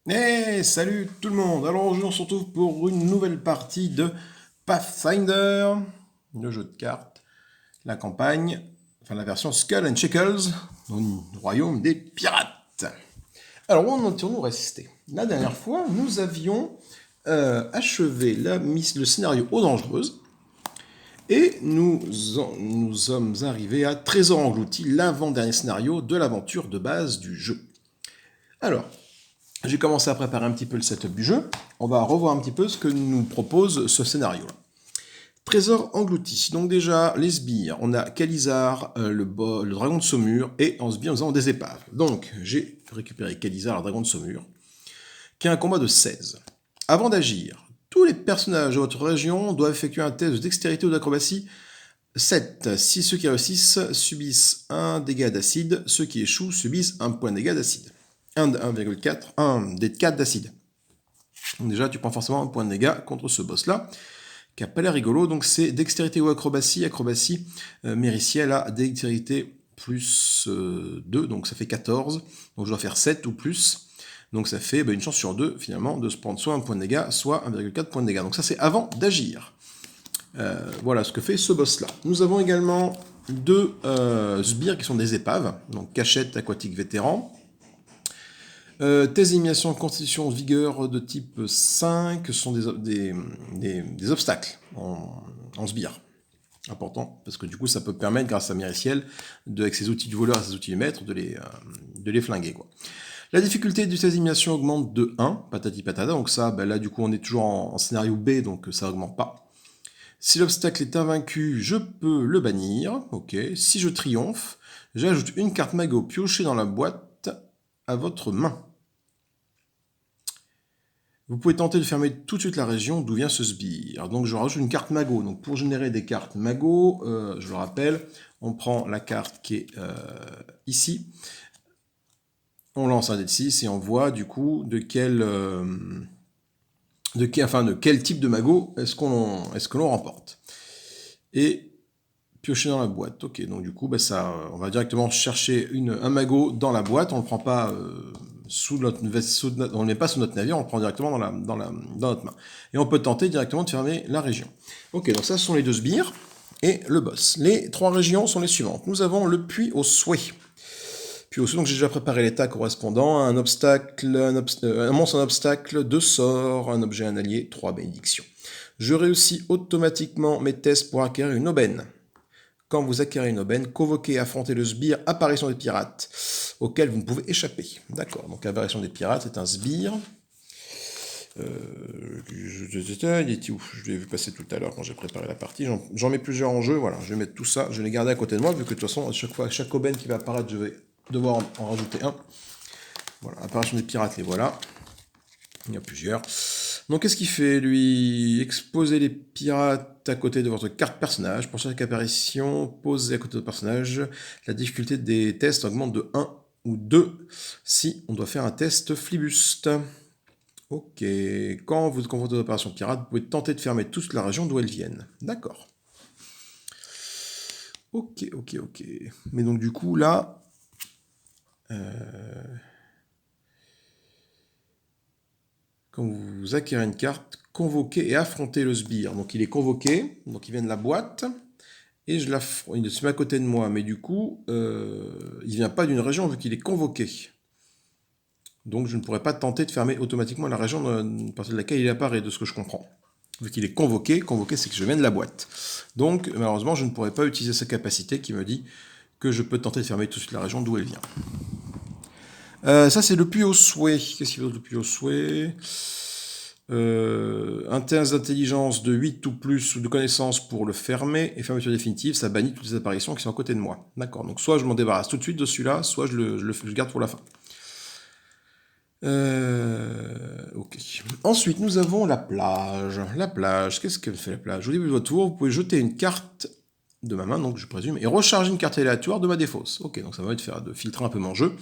Hey, salut tout le monde! Alors aujourd'hui on se retrouve pour une nouvelle partie de Pathfinder, le jeu de cartes, la campagne, enfin la version Skull and Shackles, au royaume des pirates. Alors où en étions-nous restés? La dernière fois, nous avions achevé le scénario Eau Dangereuse, et nous sommes arrivés à Trésor Englouti, l'avant-dernier scénario de l'aventure de base du jeu. Alors, j'ai commencé à préparer un petit peu le setup du jeu. On va revoir un petit peu ce que nous propose ce scénario-là. Trésor englouti. Donc déjà, les sbires. On a Khalizar, le dragon de Saumur, et en sbire, nous avons des épaves. Donc, j'ai récupéré Khalizar, le dragon de Saumur, qui a un combat de 16. Avant d'agir, tous les personnages de votre région doivent effectuer un test de dextérité ou d'acrobatie 7. Si ceux qui réussissent subissent un dégât d'acide, ceux qui échouent subissent un point de dégât d'acide. 1,4, 1 des 4 d'acide. Donc déjà, tu prends forcément un point de dégâts contre ce boss-là, qui a pas l'air rigolo. Donc c'est dextérité ou acrobatie. Acrobatie, Mériciel a dextérité plus 2, donc ça fait 14. Donc je dois faire 7 ou plus. Donc ça fait une chance sur 2, finalement, de se prendre soit un point de dégâts, soit 1,4 point de dégâts. Donc ça, c'est avant d'agir. Voilà ce que fait ce boss-là. Nous avons également deux sbires qui sont des épaves, donc cachette aquatique vétéran. Tes éliminations constitution vigueur de type 5 sont des obstacles en sbire. Important, parce que du coup ça peut permettre, grâce à Mériciel, avec ses outils du voleur et ses outils du maître, de les flinguer, quoi. La difficulté de ces éliminations augmente de 1, patati patata, donc ça, là du coup on est toujours en scénario B, donc ça augmente pas. Si l'obstacle est invaincu, je peux le bannir, ok. Si je triomphe, j'ajoute une carte mago piochée dans la boîte à votre main. Vous pouvez tenter de fermer tout de suite la région d'où vient ce sbire. Donc je rajoute une carte mago. Donc pour générer des cartes mago, je le rappelle, on prend la carte qui est ici, on lance un dé de 6 et on voit du coup de quel type de mago est-ce que l'on remporte. Et piocher dans la boîte. Ok, donc du coup, on va directement chercher un magot dans la boîte. On ne le prend pas on le met pas sous notre navire, on le prend directement dans notre main. Et on peut tenter directement de fermer la région. Ok, donc ça, ce sont les deux sbires et le boss. Les trois régions sont les suivantes. Nous avons le puits au souhait. Puis aussi, donc j'ai déjà préparé l'état correspondant, un monstre en obstacle, 2 sorts, un objet, un allié, 3 bénédictions. Je réussis automatiquement mes tests pour acquérir une aubaine. Quand vous acquérez une aubaine, convoquez et affrontez le sbire apparition des pirates, auquel vous ne pouvez échapper. D'accord, donc apparition des pirates, c'est un sbire. Il était où? Je l'ai vu passer tout à l'heure quand j'ai préparé la partie. J'en mets plusieurs en jeu, voilà. Je vais mettre tout ça, je vais les garder à côté de moi, vu que de toute façon, chaque aubaine qui va apparaître, je vais devoir en rajouter un. Voilà, apparition des pirates, les voilà. Il y en a plusieurs. Donc qu'est-ce qu'il fait, lui? Exposez les pirates à côté de votre carte personnage. Pour chaque apparition posée à côté de votre personnage, la difficulté des tests augmente de 1 ou 2 si on doit faire un test flibuste. Ok, quand vous confrontez aux opérations pirates, vous pouvez tenter de fermer toute la région d'où elles viennent. D'accord. Ok. Mais donc du coup, là... Quand vous acquérez une carte, convoquez et affrontez le sbire. Donc il est convoqué, donc il vient de la boîte, et il se met à côté de moi, mais du coup, il vient pas d'une région vu qu'il est convoqué. Donc je ne pourrais pas tenter de fermer automatiquement la région à partir de laquelle il apparaît, de ce que je comprends. Vu qu'il est convoqué c'est que je viens de la boîte. Donc malheureusement, je ne pourrais pas utiliser sa capacité qui me dit que je peux tenter de fermer toute la région d'où elle vient. Ça c'est le puits au souhait. Qu'est-ce qu'il veut le puits au souhait? Un test d'intelligence de 8 ou plus ou de connaissances pour le fermer, et fermeture définitive, ça bannit toutes les apparitions qui sont à côté de moi. D'accord, donc soit je m'en débarrasse tout de suite de celui-là, soit je le garde pour la fin. Ok. Ensuite, nous avons la plage. La plage, qu'est-ce qu'elle fait la plage? Au début de votre tour, vous pouvez jeter une carte de ma main, donc je présume, et recharger une carte aléatoire de ma défausse. Ok, donc ça va être de filtrer un peu mon jeu,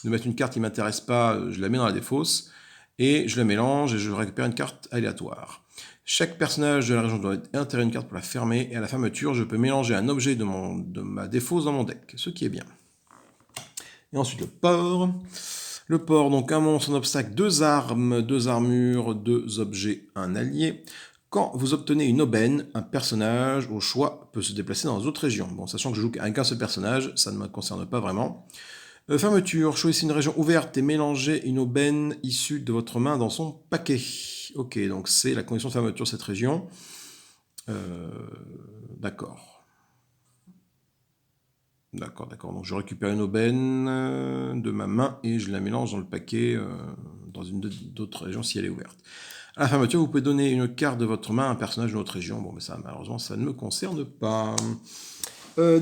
de mettre une carte qui ne m'intéresse pas, je la mets dans la défausse, et je la mélange et je récupère une carte aléatoire. Chaque personnage de la région doit intégrer une carte pour la fermer, et à la fermeture, je peux mélanger un objet de ma défausse dans mon deck, ce qui est bien. Et ensuite le port. Le port, donc un monstre, un obstacle, 2 armes, 2 armures, 2 objets, un allié. Quand vous obtenez une aubaine, un personnage au choix peut se déplacer dans d'autres régions. Bon, sachant que je joue avec un seul personnage, ça ne me concerne pas vraiment. Fermeture, choisissez une région ouverte et mélangez une aubaine issue de votre main dans son paquet. Ok, donc c'est la condition de fermeture de cette région. D'accord. D'accord. Donc je récupère une aubaine de ma main et je la mélange dans le paquet dans une d'autres régions si elle est ouverte. À la fermeture, vous pouvez donner une carte de votre main à un personnage de notre région. Bon, mais ça, malheureusement, ça ne me concerne pas.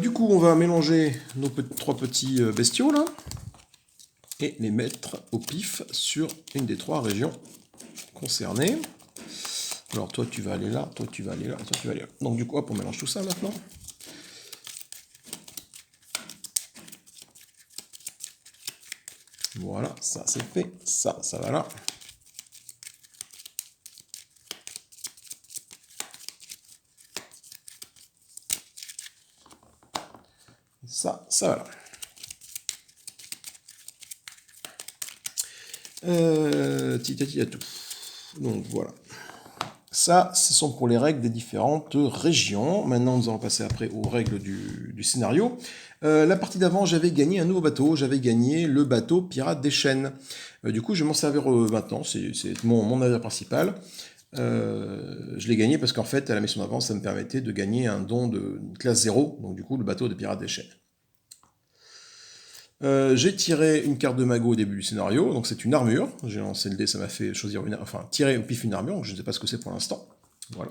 Du coup, on va mélanger nos 3 petits bestiaux, là, et les mettre au pif sur une des 3 régions concernées. Alors, toi, tu vas aller là, toi, tu vas aller là, toi, tu vas aller là. Donc, du coup, hop, on mélange tout ça, maintenant. Voilà, ça, c'est fait. Ça va là. Ça va là. Tout. Donc voilà. Ça, ce sont pour les règles des différentes régions. Maintenant, nous allons passer après aux règles du scénario. La partie d'avant, j'avais gagné un nouveau bateau. J'avais gagné le bateau Pirate des Chênes. Du coup, je vais m'en servir maintenant. C'est mon navire principal. Je l'ai gagné parce qu'en fait, à la mission d'avant, ça me permettait de gagner un don de classe 0. Donc du coup, le bateau de Pirate des Chênes. J'ai tiré une carte de magot au début du scénario, donc c'est une armure. J'ai lancé le dé, ça m'a fait choisir tirer au pif une armure, donc je ne sais pas ce que c'est pour l'instant. Voilà.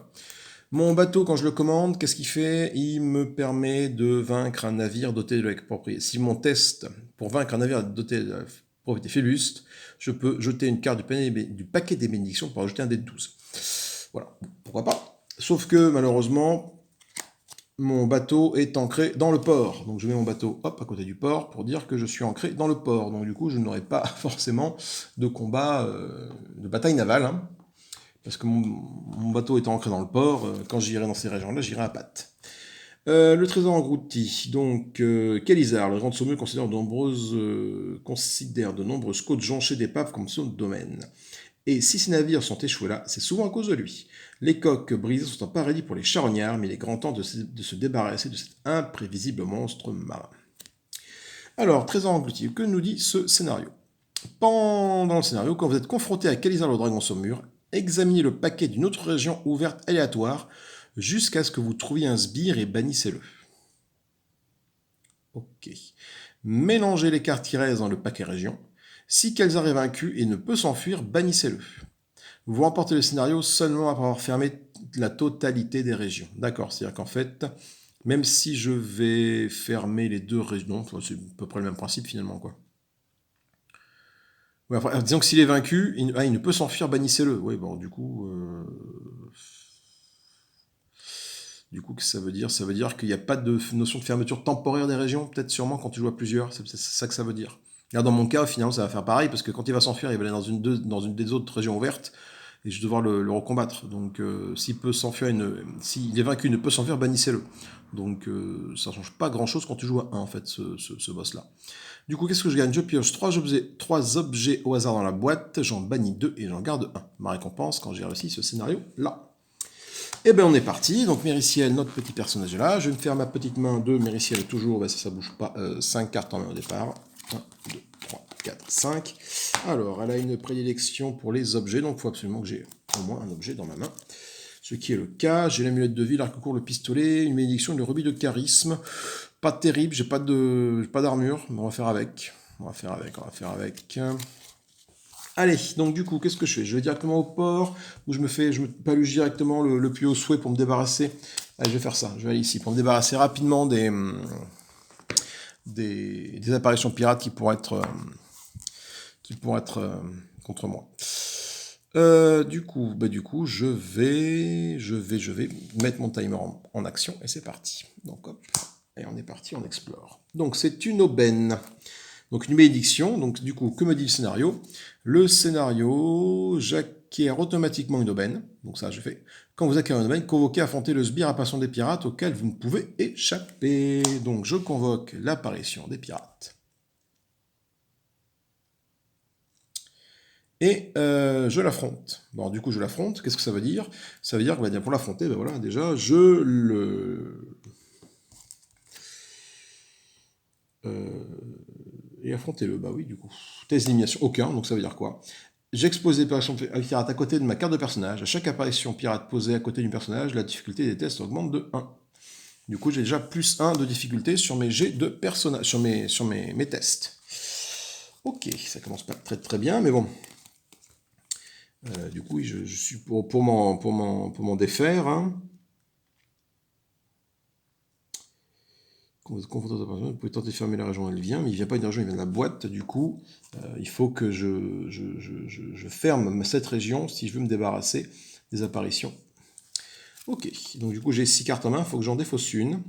Mon bateau, quand je le commande, qu'est-ce qu'il fait? Il me permet de vaincre un navire doté de la propriété. Si mon test pour vaincre un navire doté de la propriété Féluste, je peux jeter une carte du paquet des bénédictions pour ajouter un dé de 12. Voilà, pourquoi pas. Sauf que malheureusement, mon bateau est ancré dans le port. Donc je mets mon bateau hop à côté du port pour dire que je suis ancré dans le port. Donc du coup, je n'aurai pas forcément de combat, de bataille navale. Hein, parce que mon bateau étant ancré dans le port, quand j'irai dans ces régions-là, j'irai à pattes. Le trésor englouti. Donc, Kélizar, le grand de Saumur, considère de nombreuses côtes jonchées d'épaves comme son domaine. Et si ces navires sont échoués là, c'est souvent à cause de lui. Les coques brisées sont un paradis pour les charognards, mais il est grand temps de se débarrasser de cet imprévisible monstre marin. Alors, trésor englouti, que nous dit ce scénario? Pendant le scénario, quand vous êtes confronté à Kélizar le dragon Saumur, examinez le paquet d'une autre région ouverte aléatoire jusqu'à ce que vous trouviez un sbire et bannissez-le. Ok. Mélangez les cartes qui restent dans le paquet région. Si Kélizar est vaincu et ne peut s'enfuir, bannissez-le. Vous remportez le scénario seulement après avoir fermé la totalité des régions. D'accord, c'est-à-dire qu'en fait, même si je vais fermer les 2 régions, c'est à peu près le même principe finalement, quoi. Ouais, après, disons que s'il est vaincu, il ne peut s'enfuir, bannissez-le. Oui, bon, du coup, qu'est-ce que ça veut dire? Ça veut dire qu'il n'y a pas de notion de fermeture temporaire des régions, peut-être sûrement quand tu joues à plusieurs, c'est ça que ça veut dire. Là, dans mon cas, finalement, ça va faire pareil, parce que quand il va s'enfuir, il va aller dans une des autres régions ouvertes, et je vais devoir le recombattre. Donc, s'il peut s'enfuir, s'il est vaincu, il ne peut s'enfuir, bannissez-le. Donc, ça ne change pas grand-chose quand tu joues à 1, en fait, ce boss-là. Du coup, qu'est-ce que je gagne? Je pioche 3 objets au hasard dans la boîte, j'en bannis 2 et j'en garde 1. Ma récompense quand j'ai réussi ce scénario-là. Et bien on est parti, donc Mériciel, notre petit personnage est là. Je vais me faire ma petite main de Mériciel toujours, bah, ça bouge pas, 5 cartes en main au départ. 1, 2, 3, 4, 5. Alors, elle a une prédilection pour les objets, donc il faut absolument que j'ai au moins un objet dans ma main. Ce qui est le cas, j'ai l'amulette de vie, l'arc court, le pistolet, une bénédiction et le rubis de charisme. Pas terrible, j'ai pas d'armure, mais on va faire avec. Allez, donc du coup, qu'est-ce que je fais? Je vais directement au port, où je me paluche directement le plus haut souhait pour me débarrasser. Allez, je vais faire ça, je vais aller ici, pour me débarrasser rapidement des apparitions pirates qui pourraient être contre moi. Du coup, je vais mettre mon timer en action, et c'est parti. Donc hop, et on est parti, on explore. Donc c'est une aubaine. Donc une bénédiction, donc du coup, que me dit le scénario? Le scénario, j'acquiers automatiquement une aubaine, donc ça je fais. Quand vous acquérez une aubaine, convoquez, affrontez le sbire apparition des pirates auquel vous ne pouvez échapper. Donc je convoque l'apparition des pirates. Et je l'affronte. Bon, du coup, je l'affronte. Qu'est-ce que ça veut dire? Ça veut dire que bah, pour l'affronter, ben voilà, déjà, je le... et affrontez-le, bah oui, du coup. Test d'élimination, aucun, donc ça veut dire quoi? J'ai exposé l'apparition pirate à côté de ma carte de personnage. À chaque apparition pirate posée à côté du personnage, la difficulté des tests augmente de 1. Du coup, j'ai déjà plus 1 de difficulté sur mes jets de personnage, sur mes tests. Ok, ça commence pas très très bien, mais bon. Du coup, je suis pour m'en défaire. Hein. Vous pouvez tenter de fermer la région où elle vient, mais il ne vient pas d'une région, il vient de la boîte. Du coup, il faut que je ferme cette région si je veux me débarrasser des apparitions. Ok, donc du coup j'ai 6 cartes en main, il faut que j'en défausse une.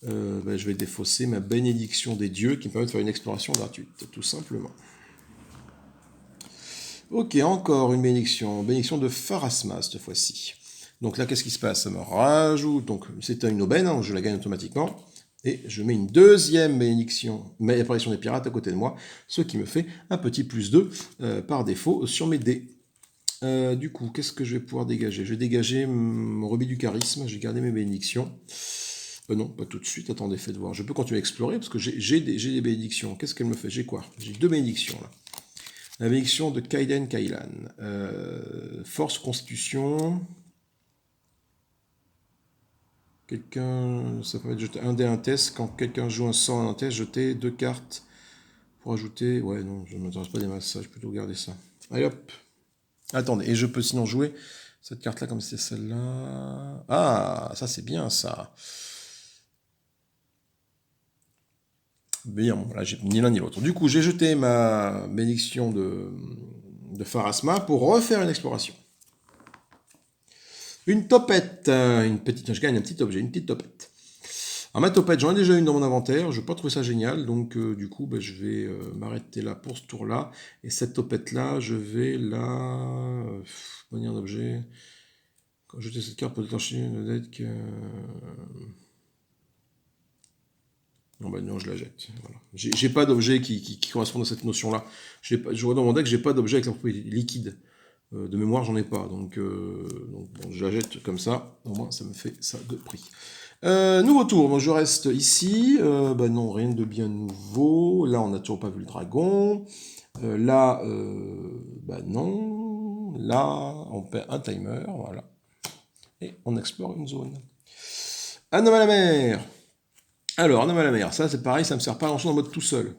Je vais défausser ma bénédiction des dieux qui me permet de faire une exploration gratuite, tout simplement. Ok, encore une bénédiction de Pharasma cette fois-ci. Donc là, qu'est-ce qui se passe? Ça me rajoute, donc c'est une aubaine, hein, je la gagne automatiquement. Et je mets une deuxième bénédiction, apparition des pirates à côté de moi, ce qui me fait un petit plus 2 par défaut sur mes dés. Du coup, qu'est-ce que je vais pouvoir dégager? Je vais dégager mon rubis du charisme, j'ai gardé mes bénédictions. Non, pas tout de suite, attendez, faites voir. Je peux continuer à explorer parce que j'ai des bénédictions. Qu'est-ce qu'elle me fait? J'ai quoi? J'ai 2 bénédictions là. La bénédiction de Kaiden Kailan. Force, constitution. Quelqu'un, ça permet de jeter un dé à un test. Quand quelqu'un joue un sort à un test, jeter 2 cartes pour ajouter. Ouais, non, je ne m'intéresse pas des masses, ça, je peux plutôt garder ça. Allez hop. Attendez, et je peux sinon jouer cette carte-là comme c'est celle-là. Ah, ça c'est bien ça. Bien, bon, là j'ai ni l'un ni l'autre. Du coup, j'ai jeté ma bénédiction de Pharasma pour refaire une exploration. Une topette, je gagne un petit objet, une petite topette. Alors ma topette, j'en ai déjà une dans mon inventaire, je n'ai pas trouvé ça génial, donc du coup je vais m'arrêter là pour ce tour-là. Et cette topette-là, je vais la... manière d'objet... Quand jeter cette carte pour déclencher le deck... Non, non, je la jette. Voilà. J'ai pas d'objet qui correspond à cette notion-là. Je vois dans mon deck, j'ai pas d'objet avec la propriété liquide. De mémoire, j'en ai pas. Donc bon, je la jette comme ça. Au moins, ça me fait ça de prix. Nouveau tour. Donc, je reste ici. Non, rien de bien nouveau. Là, on n'a toujours pas vu le dragon. Là, non. Là, on perd un timer. Voilà. Et on explore une zone. Anomalie à la mer. Alors, Anomalie à la mer. Ça, c'est pareil, ça me sert pas à grand-chose en mode tout seul.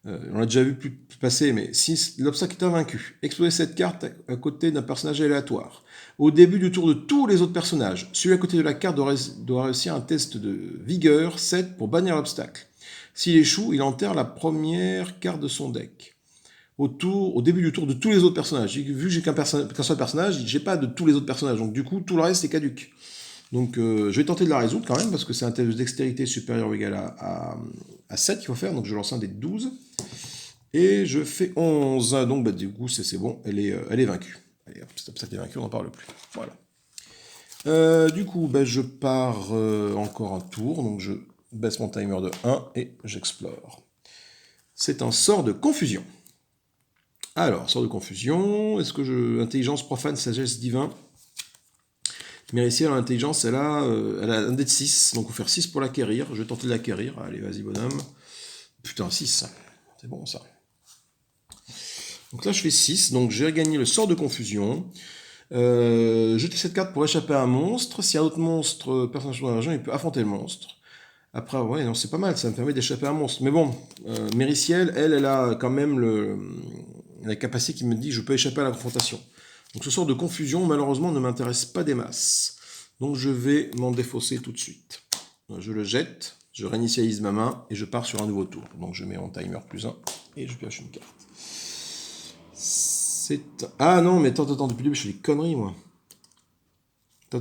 On l'a déjà vu plus passer, mais si l'obstacle est invaincu, exposez cette carte à côté d'un personnage aléatoire. Au début du tour de tous les autres personnages, celui à côté de la carte doit réussir un test de vigueur 7 pour bannir l'obstacle. S'il échoue, il enterre la première carte de son deck. Au début du tour de tous les autres personnages. Vu que j'ai qu'un seul personnage, j'ai pas de tous les autres personnages, donc du coup tout le reste est caduque. Donc je vais tenter de la résoudre quand même, parce que c'est un test de dextérité supérieur ou égal à 7 qu'il faut faire, donc je lance un des 12. Et je fais 11. Donc du coup, c'est bon, elle est vaincue. Allez, hop, c'est ça qu'elle est vaincue, on n'en parle plus. Voilà. Du coup, je pars encore un tour. Donc je baisse mon timer de 1 et j'explore. C'est un sort de confusion. Alors, sort de confusion. Est-ce que intelligence profane, sagesse divin. Mais ici, l'intelligence, elle a un dé de 6. Donc, il faut faire 6 pour l'acquérir. Je vais tenter de l'acquérir. Allez, vas-y, bonhomme. Putain, 6. C'est bon, ça. Donc là, je fais 6. Donc, j'ai gagné le sort de confusion. Jeter cette carte pour échapper à un monstre. Si un autre monstre, personnage dans la région, il peut affronter le monstre. Après, ouais, non, c'est pas mal. Ça me permet d'échapper à un monstre. Mais bon, Mériciel, elle a quand même la capacité qui me dit je peux échapper à la confrontation. Donc ce sort de confusion, malheureusement, ne m'intéresse pas des masses. Donc je vais m'en défausser tout de suite. Je le jette, je réinitialise ma main et je pars sur un nouveau tour. Donc je mets en timer plus 1 et je pioche une carte. Ah non, mais attends, depuis le début, je fais des conneries, moi. Je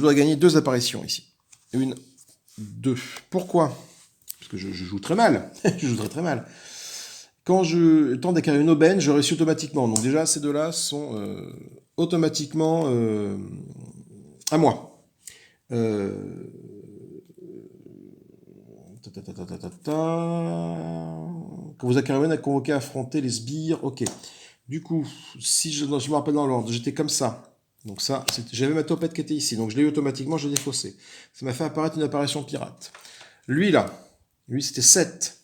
dois gagner 2 apparitions ici. 1, 2. Pourquoi? Parce que je joue très mal. Je joue très mal. Quand je tente d'acquérir une aubaine, je réussis automatiquement. Donc déjà, ces deux-là sont automatiquement à moi. Quand vous acquérez à convoquer, affronter les sbires. Ok. Du coup, si je me rappelle dans l'ordre, j'étais comme ça. Donc ça, j'avais ma topette qui était ici. Donc je l'ai eu automatiquement, je l'ai défaussé. Ça m'a fait apparaître une apparition pirate. Lui là, lui c'était 7.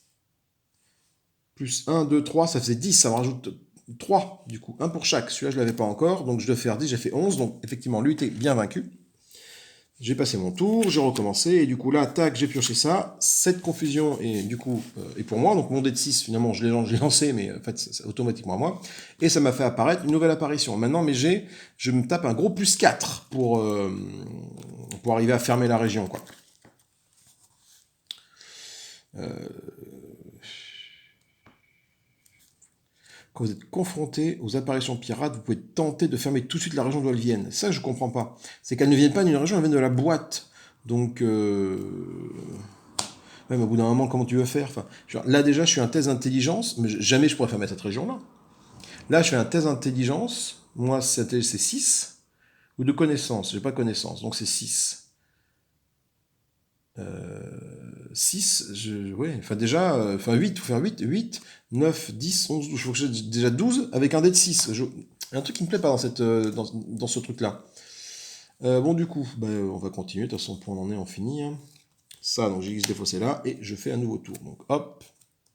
Plus 1, 2, 3, ça faisait 10. Ça me rajoute 3 du coup. Un pour chaque. Celui-là, je ne l'avais pas encore. Donc je dois faire 10, j'ai fait 11. Donc effectivement, lui était bien vaincu. J'ai passé mon tour, j'ai recommencé, et du coup là, tac, j'ai pioché ça. Cette confusion est du coup est pour moi, donc mon dé de 6, finalement, je l'ai lancé, mais en fait, c'est automatiquement à moi. Et ça m'a fait apparaître une nouvelle apparition. Maintenant, je me tape un gros plus 4 pour arriver à fermer la région, quoi. Quand vous êtes confronté aux apparitions pirates, vous pouvez tenter de fermer tout de suite la région d'où elles viennent. Ça, je comprends pas. C'est qu'elles ne viennent pas d'une région, elles viennent de la boîte. Donc, même au bout d'un moment, comment tu veux faire enfin, là, déjà, je suis un test d'intelligence, mais jamais je pourrais fermer cette région-là. Là, je fais un test d'intelligence. Moi, c'est 6. Ou de connaissance. J'ai pas connaissance, donc c'est 6. 6, ouais, enfin déjà, 8, faut faire 8, 9, 10, 11, 12. Il faut que j'ai déjà 12 avec un dé de 6. Il y a un truc qui me plaît pas dans ce truc-là. Bon, du coup, on va continuer. De toute façon, pour on en est, on finit. Hein. Ça, donc j'ai défaussé là, et je fais un nouveau tour. Donc hop,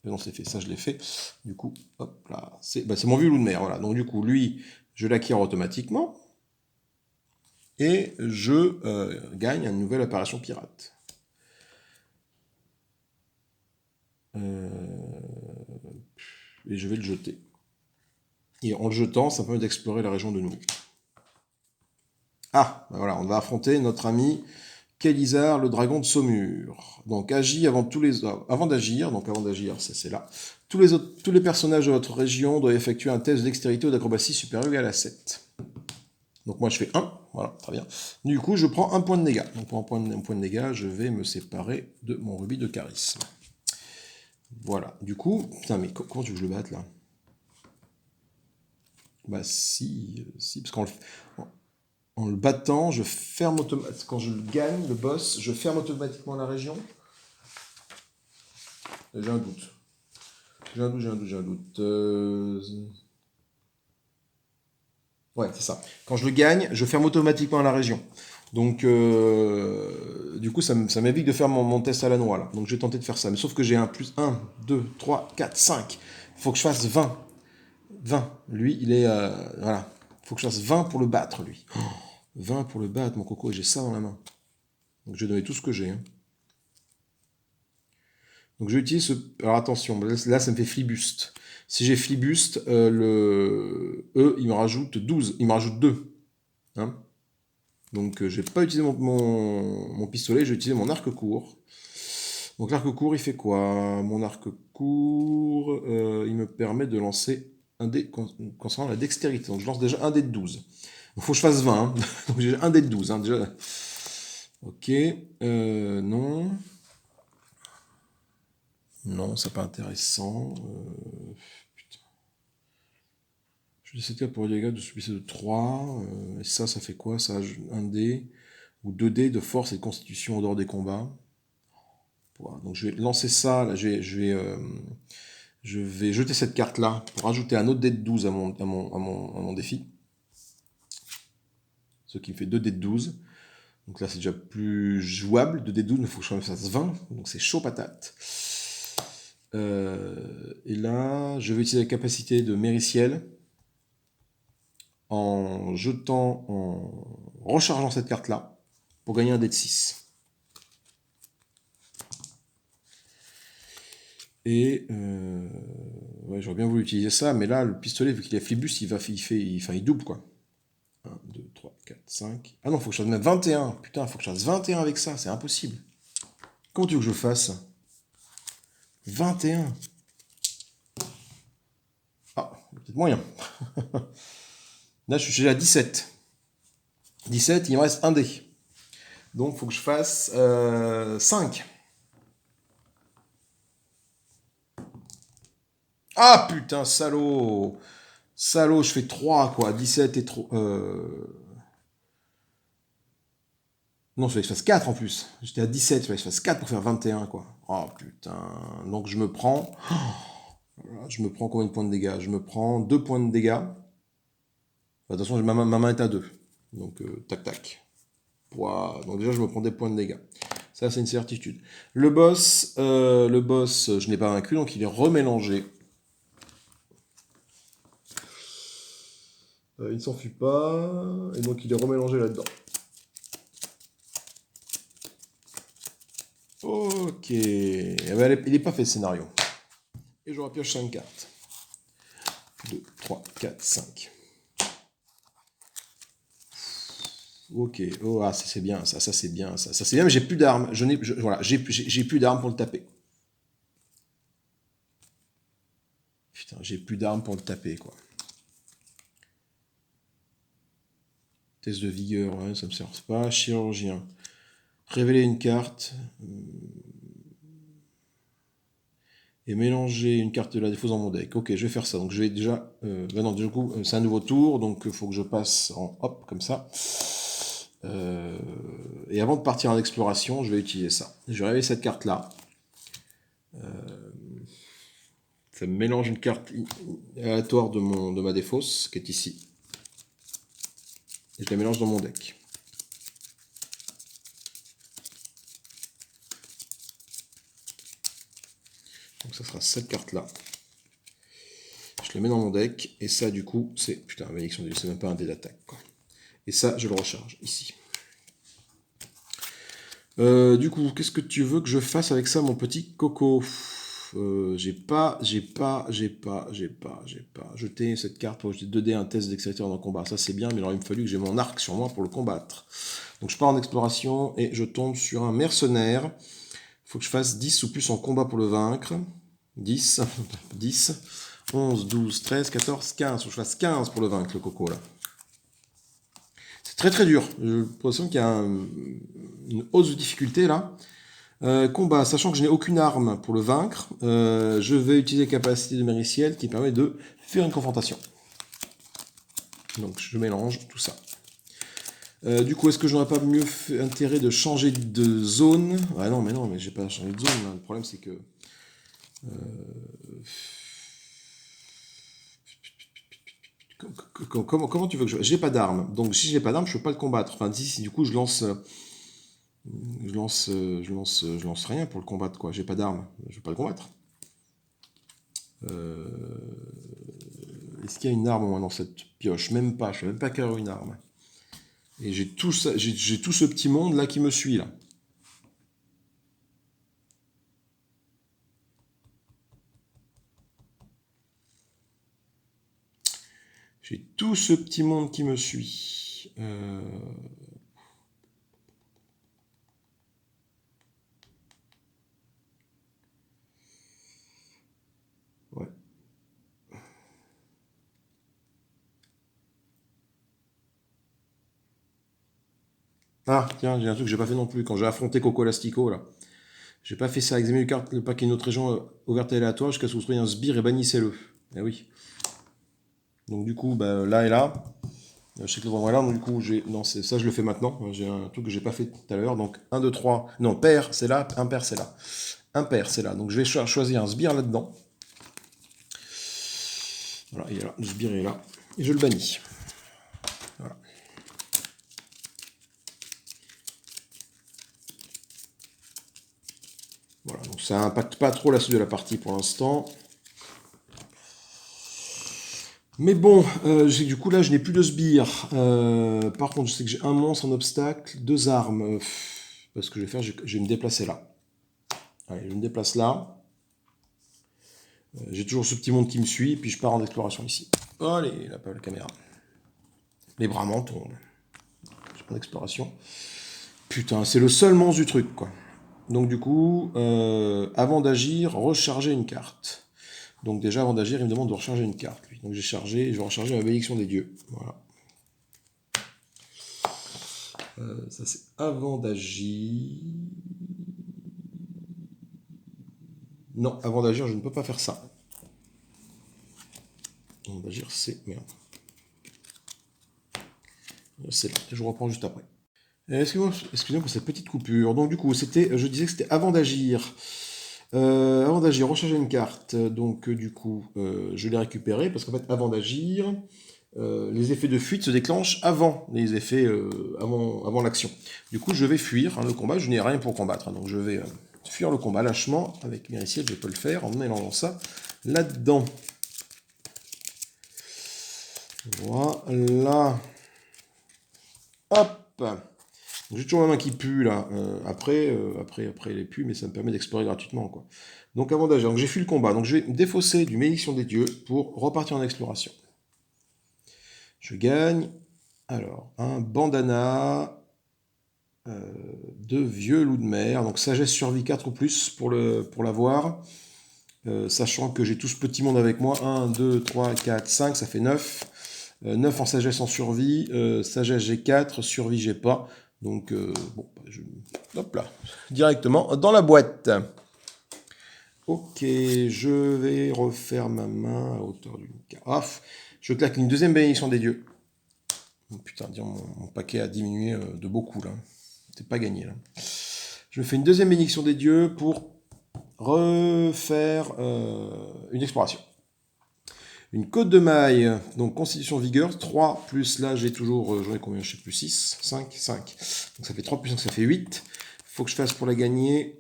non, c'est fait, ça je l'ai fait. Du coup, hop là, c'est mon vieux loup de mer. Voilà. Donc du coup, lui, je l'acquiers automatiquement, et je gagne une nouvelle apparition pirate. Et je vais le jeter. Et en le jetant, ça permet d'explorer la région de nouveau. Ah, voilà, on va affronter notre ami Kélisar, le dragon de Saumur. Donc agis avant d'agir, c'est là. Tous les personnages de votre région doivent effectuer un test de dextérité ou d'acrobatie supérieur ou égal à 7. Donc moi je fais 1, voilà, très bien. Du coup je prends un point de dégâts. Donc pour un point de dégâts, je vais me séparer de mon rubis de charisme. Voilà, du coup, putain mais comment tu veux que je le batte là? Bah si, parce qu'en le battant, je ferme automatiquement. Quand je le gagne, le boss, je ferme automatiquement la région. J'ai un doute. J'ai un doute. Ouais, c'est ça. Quand je le gagne, je ferme automatiquement la région. Donc, du coup, ça m'évite de faire mon test à la noix, là. Donc, je vais tenter de faire ça. Mais sauf que j'ai un plus 1, 2, 3, 4, 5. Il faut que je fasse 20. 20. Lui, il est... voilà. Il faut que je fasse 20 pour le battre, lui. 20 pour le battre, mon coco, et j'ai ça dans la main. Donc, je vais donner tout ce que j'ai. Hein. Donc, j'utilise ce... Alors, attention, là, ça me fait flibuste. Si j'ai flibuste, le E, il me rajoute 12. Il me rajoute 2. Hein. Donc je n'ai pas utilisé mon pistolet, j'ai utilisé mon arc court. Donc l'arc court, il fait quoi? Mon arc court, il me permet de lancer un dé concernant la dextérité. Donc je lance déjà un dé de 12. Il faut que je fasse 20. Hein. Donc j'ai un dé de 12. Hein, déjà. Ok. Non. Non, c'est pas intéressant. Putain. Je décide pour les dégâts de celui-ci de 3. Et ça fait quoi? Ça a un dé ou 2 dés de force et de constitution en dehors des combats. Voilà, donc je vais lancer ça, là, je vais jeter cette carte-là pour ajouter un autre dé de 12 à mon défi. Ce qui me fait 2 dés de 12. Donc là, c'est déjà plus jouable. 2 dés de 12, mais il faut que je fasse 20. Donc c'est chaud patate. Et là, je vais utiliser la capacité de Mériciel en rechargeant cette carte-là pour gagner un dé de 6. Et ouais, j'aurais bien voulu utiliser ça, mais là, le pistolet, vu qu'il a flibus, il double, quoi. 1, 2, 3, 4, 5. Ah non, faut que je fasse même 21. Putain, faut que je fasse 21 avec ça, c'est impossible. Comment tu veux que je fasse 21. Ah, peut-être moyen. Là, je suis à 17. 17, il me reste un dé. Donc, faut que je fasse 5. Ah, putain, salaud. Salaud, je fais 3, quoi. 17 et 3. Non, il fallait que je fasse 4 en plus. J'étais à 17, il fallait que je fasse 4 pour faire 21, quoi. Oh putain. Donc je me prends... Je me prends combien de points de dégâts? Je me prends 2 points de dégâts. Enfin, de toute façon, ma main est à 2. Donc, tac, tac. Ouah. Donc déjà, je me prends des points de dégâts. Ça, c'est une certitude. Le boss, je n'ai pas vaincu, donc il est remélangé. Il ne s'enfuit pas, et donc il est remélangé là-dedans. Ok. Eh ben, il n'est pas fait le scénario. Et je repioche 5 cartes. 2, 3, 4, 5. Ok. Oh, ah, ça c'est bien, ça c'est bien, ça c'est bien, mais j'ai plus d'armes. Voilà, j'ai plus d'armes pour le taper. Putain, j'ai plus d'armes pour le taper, quoi. Test de vigueur, ouais, ça me sert pas. Chirurgien. Révéler une carte. Et mélanger une carte de la défausse dans mon deck. Ok, je vais faire ça. Donc je vais déjà... non, du coup, c'est un nouveau tour, donc il faut que je passe en hop, comme ça. Et avant de partir en exploration, je vais utiliser ça. Je vais révéler cette carte-là. Ça me mélange une carte aléatoire de ma défausse, qui est ici. Et je la mélange dans mon deck. Donc ça sera cette carte-là. Je la mets dans mon deck, et ça, du coup, c'est... Putain, malédiction de Dieu, c'est même pas un dé d'attaque, quoi. Et ça, je le recharge, ici. Du coup, qu'est-ce que tu veux que je fasse avec ça, mon petit coco? J'ai pas jeté cette carte pour jeter 2D un test d'extérieur dans le combat. Ça, c'est bien, mais alors il me fallu que j'ai mon arc sur moi pour le combattre. Donc je pars en exploration et je tombe sur un mercenaire. Il faut que je fasse 10 ou plus en combat pour le vaincre. 10, 10, 11, 12, 13, 14, 15. Il faut que je fasse 15 pour le vaincre, le coco, là. C'est très très dur. J'ai l'impression qu'il y a une hausse de difficulté, là. Combat, sachant que je n'ai aucune arme pour le vaincre, je vais utiliser la capacité de Mériciel qui permet de faire une confrontation. Donc je mélange tout ça. Du coup, est-ce que je n'aurais pas mieux intérêt de changer de zone? Ah non, mais j'ai pas changé de zone. Là. Le problème, c'est que... Comment tu veux que je... J'ai pas d'arme. Donc si j'ai pas d'arme, je peux pas le combattre. Enfin, si du coup, je lance rien pour le combattre, quoi. J'ai pas d'arme. Je vais pas le combattre. Est-ce qu'il y a une arme moi, dans cette pioche? Même pas. Je sais même pas qu'il y a une arme. Et j'ai tout ça, j'ai tout ce petit monde là qui me suit là. J'ai tout ce petit monde qui me suit. Ouais. Ah, tiens, j'ai un truc que j'ai pas fait non plus. Quand j'ai affronté Coco Lastico, là. J'ai pas fait ça. Examinez le paquet de notre région ouverte et aléatoire jusqu'à ce que vous trouviez un sbire et bannissez-le. Eh oui. Donc du coup, bah, là et là. Je sais que le voilà, donc du coup, non, ça je le fais maintenant. J'ai un truc que j'ai pas fait tout à l'heure. Donc 1, 2, 3. Non, pair, c'est là. Impair, c'est là. Impair, c'est là. Donc je vais choisir un sbire là-dedans. Voilà, il est là. Le sbire est là. Et je le bannis. Voilà. Voilà, donc ça impacte pas trop la suite de la partie pour l'instant. Mais bon, du coup là je n'ai plus de sbire. Par contre, je sais que j'ai un monstre, un obstacle, 2 armes. Ce que je vais faire, je vais me déplacer là. Allez, je me déplace là. J'ai toujours ce petit monde qui me suit, puis je pars en exploration ici. Allez, là, pas la caméra. Les bras m'en tombent. Je pars en exploration. Putain, c'est le seul monstre du truc, quoi. Donc du coup, avant d'agir, recharger une carte. Donc déjà, avant d'agir, il me demande de recharger une carte, lui. Donc j'ai chargé, et je vais recharger la bénédiction des dieux. Voilà. Ça c'est avant d'agir. Non, avant d'agir, je ne peux pas faire ça. Avant d'agir, c'est... Merde. C'est là, je reprends juste après. Excusez-moi pour cette petite coupure. Donc du coup, je disais que c'était avant d'agir. Avant d'agir, recharger une carte. Donc du coup, je l'ai récupérée parce qu'en fait, avant d'agir, les effets de fuite se déclenchent avant les effets, avant l'action. Du coup, je vais fuir le combat. Je n'ai rien pour combattre, hein, donc je vais fuir le combat lâchement avec Mériciel. Je peux le faire en mélangeant ça là-dedans. Voilà. Hop. J'ai toujours la main qui pue là. Après, elle est pue, mais ça me permet d'explorer gratuitement, quoi. Donc avant d'agir, j'ai fui le combat. Donc je vais me défausser du Malédiction des Dieux pour repartir en exploration. Je gagne. Alors, un bandana de vieux loup de mer. Donc sagesse survie 4 ou plus pour l'avoir. Sachant que j'ai tout ce petit monde avec moi. 1, 2, 3, 4, 5, ça fait 9. 9 en sagesse en survie. Sagesse j'ai 4, survie j'ai pas. Donc, bon, hop là, directement dans la boîte. Ok, je vais refaire ma main à hauteur d'une carafe. Je claque une deuxième bénédiction des dieux. Oh, putain, dire mon paquet a diminué de beaucoup là. C'est pas gagné là. Je fais une deuxième bénédiction des dieux pour refaire une exploration. Une côte de maille, donc constitution vigueur, 3 plus là j'ai toujours, j'en ai combien, je sais plus, 6, 5, 5. Donc ça fait 3 plus 5, ça fait 8. Faut que je fasse pour la gagner.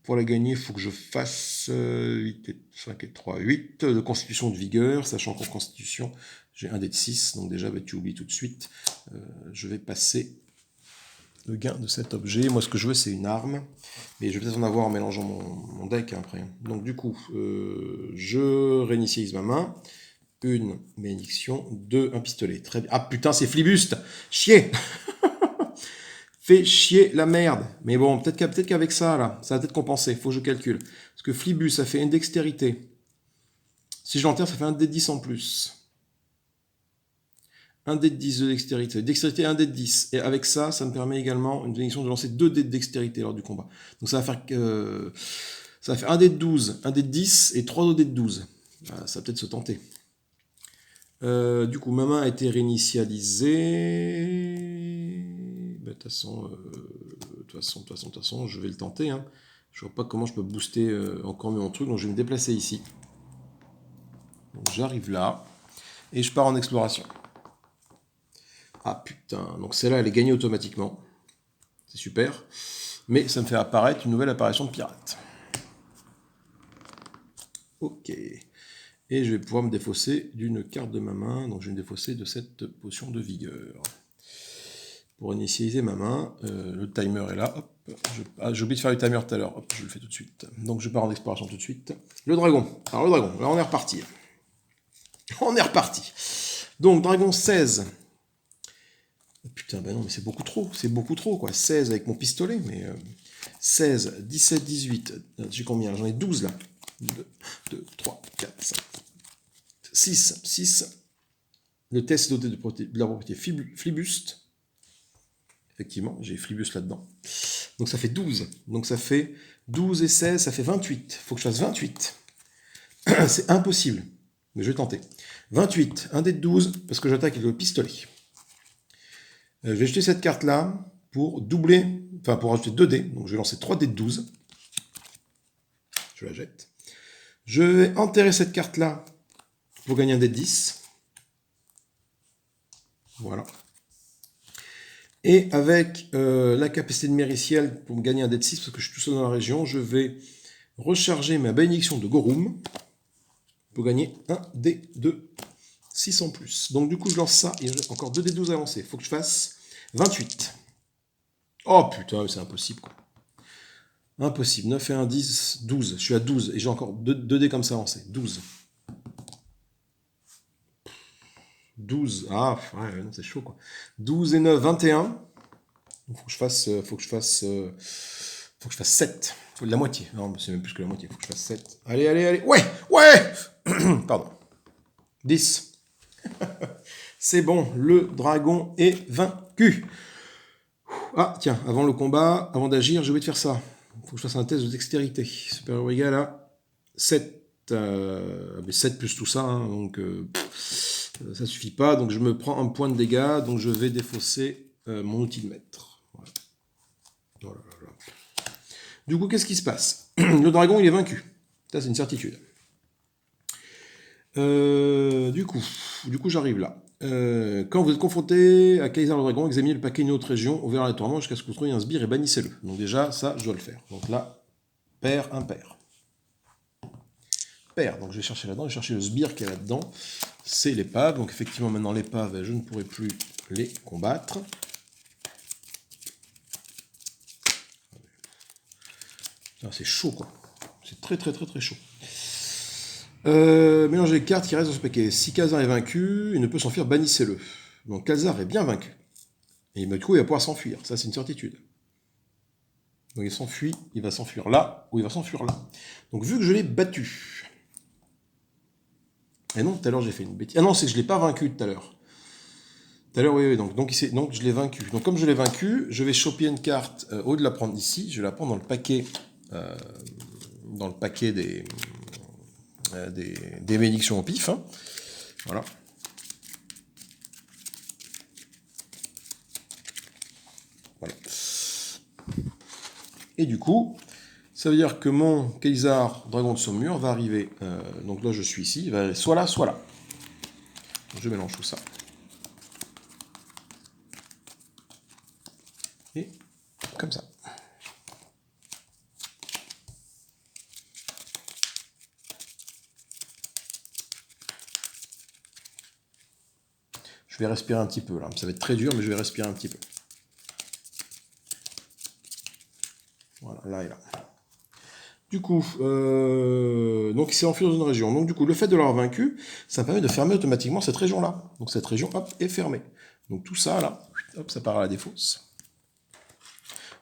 Pour la gagner, il faut que je fasse 8 et 5 et 3, 8 de constitution de vigueur, sachant qu'en constitution, j'ai un dé de 6, donc déjà, tu oublies tout de suite. Je vais passer le gain de cet objet. Moi, ce que je veux, c'est une arme, mais je vais peut-être en avoir en mélangeant mon deck après. Donc, du coup, je réinitialise ma main. Une bénédiction, 2, un pistolet. Très bien. Ah putain, c'est flibuste. Chier. Fait chier la merde. Mais bon, peut-être qu'avec ça, là, ça va peut-être compenser. Faut que je calcule. Parce que flibus, ça fait une dextérité. Si je l'enterre, ça fait un dé de 10 en plus. Un dé de 10 de dextérité. Dextérité, un dé de 10. Et avec ça, ça me permet également une bénédiction de lancer 2 dés de dextérité lors du combat. Donc ça va faire un dé de 12, un dé de 10 et 3 autres dés de 12. Voilà, ça va peut-être se tenter. Du coup, ma main a été réinitialisée. De toute façon, je vais le tenter. Hein. Je vois pas comment je peux booster encore mieux mon truc, donc je vais me déplacer ici. Donc j'arrive là, et je pars en exploration. Ah putain, donc celle-là, elle est gagnée automatiquement. C'est super. Mais ça me fait apparaître une nouvelle apparition de pirate. Ok. Et je vais pouvoir me défausser d'une carte de ma main. Donc je vais me défausser de cette potion de vigueur. Pour initialiser ma main, le timer est là. J'ai oublié de faire le timer tout à l'heure. Hop, je le fais tout de suite. Donc je pars en exploration tout de suite. Le dragon. Alors le dragon, là on est reparti. On est reparti. Donc dragon 16. Putain, bah non, mais c'est beaucoup trop, quoi. 16 avec mon pistolet, mais 16, 17, 18. J'ai combien? J'en ai 12 là. 2, 3, 4, 5, 6. 6. Le test est doté de la propriété Flibuste. Effectivement, j'ai Flibus là-dedans. Donc ça fait 12. Donc ça fait 12 et 16, ça fait 28. Il faut que je fasse 28. C'est impossible. Mais je vais tenter. 28, un dé de 12, parce que j'attaque avec le pistolet. Je vais jeter cette carte-là pour doubler, enfin pour rajouter 2 dés. Donc je vais lancer 3 dés de 12. Je la jette. Je vais enterrer cette carte-là pour gagner un dé de 10. Voilà. Et avec la capacité de Mériciel pour me gagner un dé de 6, parce que je suis tout seul dans la région, je vais recharger ma bénédiction de Gorum pour gagner un dé de 6 en plus. Donc du coup, je lance ça et j'ai encore 2 dés de 12 à lancer. Il faut que je fasse 28. Oh putain, c'est impossible quoi. Impossible. 9 et 1, 10, 12. Je suis à 12 et j'ai encore 2 dés comme ça à lancer. 12. 12. Ah, ouais, non, c'est chaud quoi. 12 et 9, 21. Il faut que je fasse 7. Faut de la moitié. Non, c'est même plus que la moitié. Il faut que je fasse 7. Allez, allez, allez. Ouais, ouais. Pardon. 10. C'est bon, le dragon est vaincu. Ah, tiens, avant le combat, avant d'agir, j'ai oublié de faire ça. Il faut que je fasse un test de dextérité. Supérieur ou égal à 7. Mais 7 plus tout ça, hein, donc Ça suffit pas, donc je me prends un point de dégâts, donc je vais défausser mon outil de maître. Voilà. Oh là là là. Du coup, qu'est-ce qui se passe? Le dragon, il est vaincu. Ça, c'est une certitude. Du coup, j'arrive là. Quand vous êtes confronté à Kaiser le Dragon, examinez le paquet d'une autre région, ouvert aléatoirement jusqu'à ce que vous trouviez un sbire et bannissez-le. Donc déjà, ça, je dois le faire. Donc là, pair, impair. Pair, donc je vais chercher là-dedans, je vais chercher le sbire qui est là-dedans. C'est l'épave, donc effectivement, maintenant l'épave, je ne pourrai plus les combattre. C'est chaud, quoi. C'est très très très très chaud. Mélangez les cartes qui restent dans ce paquet. Si Khazar est vaincu, il ne peut s'enfuir, bannissez-le. Donc Khazar est bien vaincu. Et du coup, il va pouvoir s'enfuir. Ça, c'est une certitude. Donc il s'enfuit, il va s'enfuir là, ou il va s'enfuir là. Donc vu que je l'ai battu... Et non, tout à l'heure, j'ai fait une bêtise. Ah non, c'est que je ne l'ai pas vaincu tout à l'heure. Tout à l'heure, oui, donc je l'ai vaincu. Donc comme je l'ai vaincu, je vais choper une carte, au lieu de la prendre ici, je vais la prendre dans le paquet, des bénédictions au pif. Hein. Voilà. Voilà. Et du coup, ça veut dire que mon Kaiser Dragon de Saumur va arriver, donc là je suis ici, il va soit là, soit là. Je mélange tout ça. Et comme ça. Je vais respirer un petit peu là. Ça va être très dur, mais je vais respirer un petit peu. Voilà, là et là. Du coup, donc il s'est enfui dans une région. Donc du coup, le fait de l'avoir vaincu, ça permet de fermer automatiquement cette région-là. Donc cette région, hop, est fermée. Donc tout ça, là, hop, ça part à la défausse.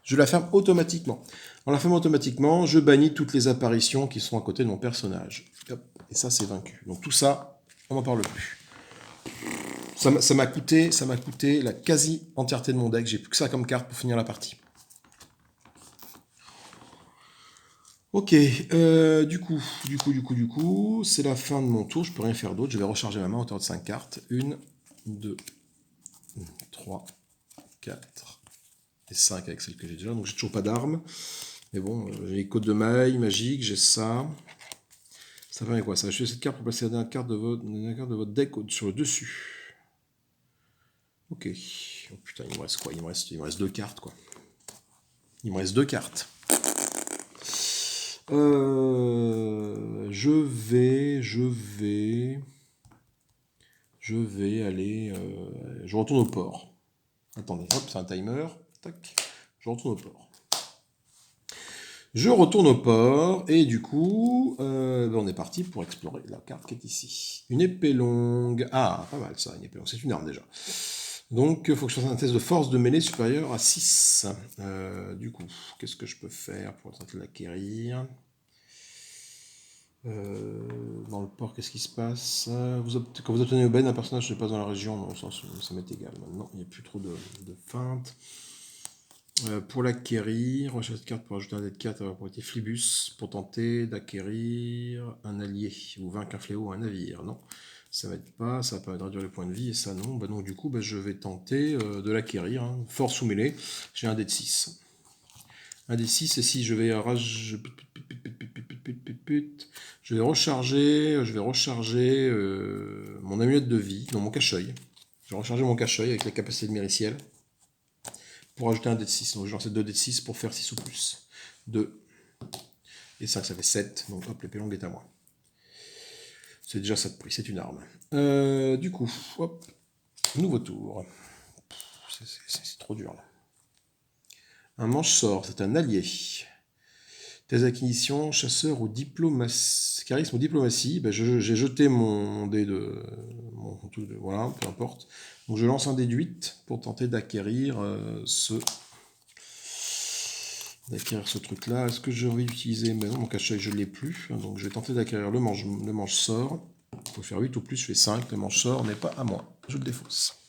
Je la ferme automatiquement. En la fermant automatiquement, je bannis toutes les apparitions qui sont à côté de mon personnage. Hop, et ça, c'est vaincu. Donc tout ça, on n'en parle plus. Ça m'a coûté la quasi-entièreté de mon deck. J'ai plus que ça comme carte pour finir la partie. Ok, du coup, c'est la fin de mon tour, je peux rien faire d'autre, je vais recharger ma main à hauteur de 5 cartes. 1, 2, 3, 4 et 5 avec celle que j'ai déjà, donc j'ai toujours pas d'armes. Mais bon, j'ai les côtes de maille, magique, j'ai ça. Ça permet quoi? Ça va acheter cette carte pour placer la dernière carte de votre deck sur le dessus. Ok. Oh putain, il me reste quoi? Il me reste 2 cartes, quoi. Il me reste 2 cartes. Je vais aller... je retourne au port. Attendez, hop, c'est un timer. Tac, je retourne au port. Je retourne au port, et du coup, on est parti pour explorer la carte qui est ici. Une épée longue. Ah, pas mal ça, une épée longue. C'est une arme déjà. Donc, il faut que je fasse un test de force de mêlée supérieur à 6. Du coup, qu'est-ce que je peux faire pour tenter de l'acquérir? Dans le port, qu'est-ce qui se passe? Quand vous obtenez aubaine, un personnage n'est pas dans la région, non, ça m'est égal. Maintenant, il n'y a plus trop de feintes. Pour l'acquérir, recherche cette carte pour ajouter un dé de 4 à la propriété Flibus pour tenter d'acquérir un allié ou vaincre un fléau ou un navire. Non, ça m'aide pas, ça va permettre de réduire les points de vie et ça non. Bah donc du coup, je vais tenter de l'acquérir. Hein. Force ou mêlée, j'ai un dé de 6. Un dé 6 et si je vais recharger mon amulette de vie, non mon cache-œil. Je vais recharger mon cache-œil avec la capacité de mériciel pour ajouter un dé de 6. Donc je vais lancer 2 dés de 6 pour faire 6 ou plus. 2 et 5, ça fait 7. Donc hop, l'épée longue est à moi. C'est déjà ça de prix, c'est une arme. Du coup, hop, nouveau tour. C'est trop dur là. Un manche-sort, c'est un allié. Tes acquisitions, chasseur ou diplomatie, charisme ou diplomatie, j'ai jeté mon dé de... voilà, peu importe. Donc je lance un dé de 8 pour tenter d'acquérir ce truc-là. Est-ce que j'ai envie d'utiliser... Mais non, mon cache-œil, je ne l'ai plus. Donc je vais tenter d'acquérir le manche-sort. Il faut faire 8 ou plus, je fais 5. Le manche-sort n'est pas à moi. Je le défausse.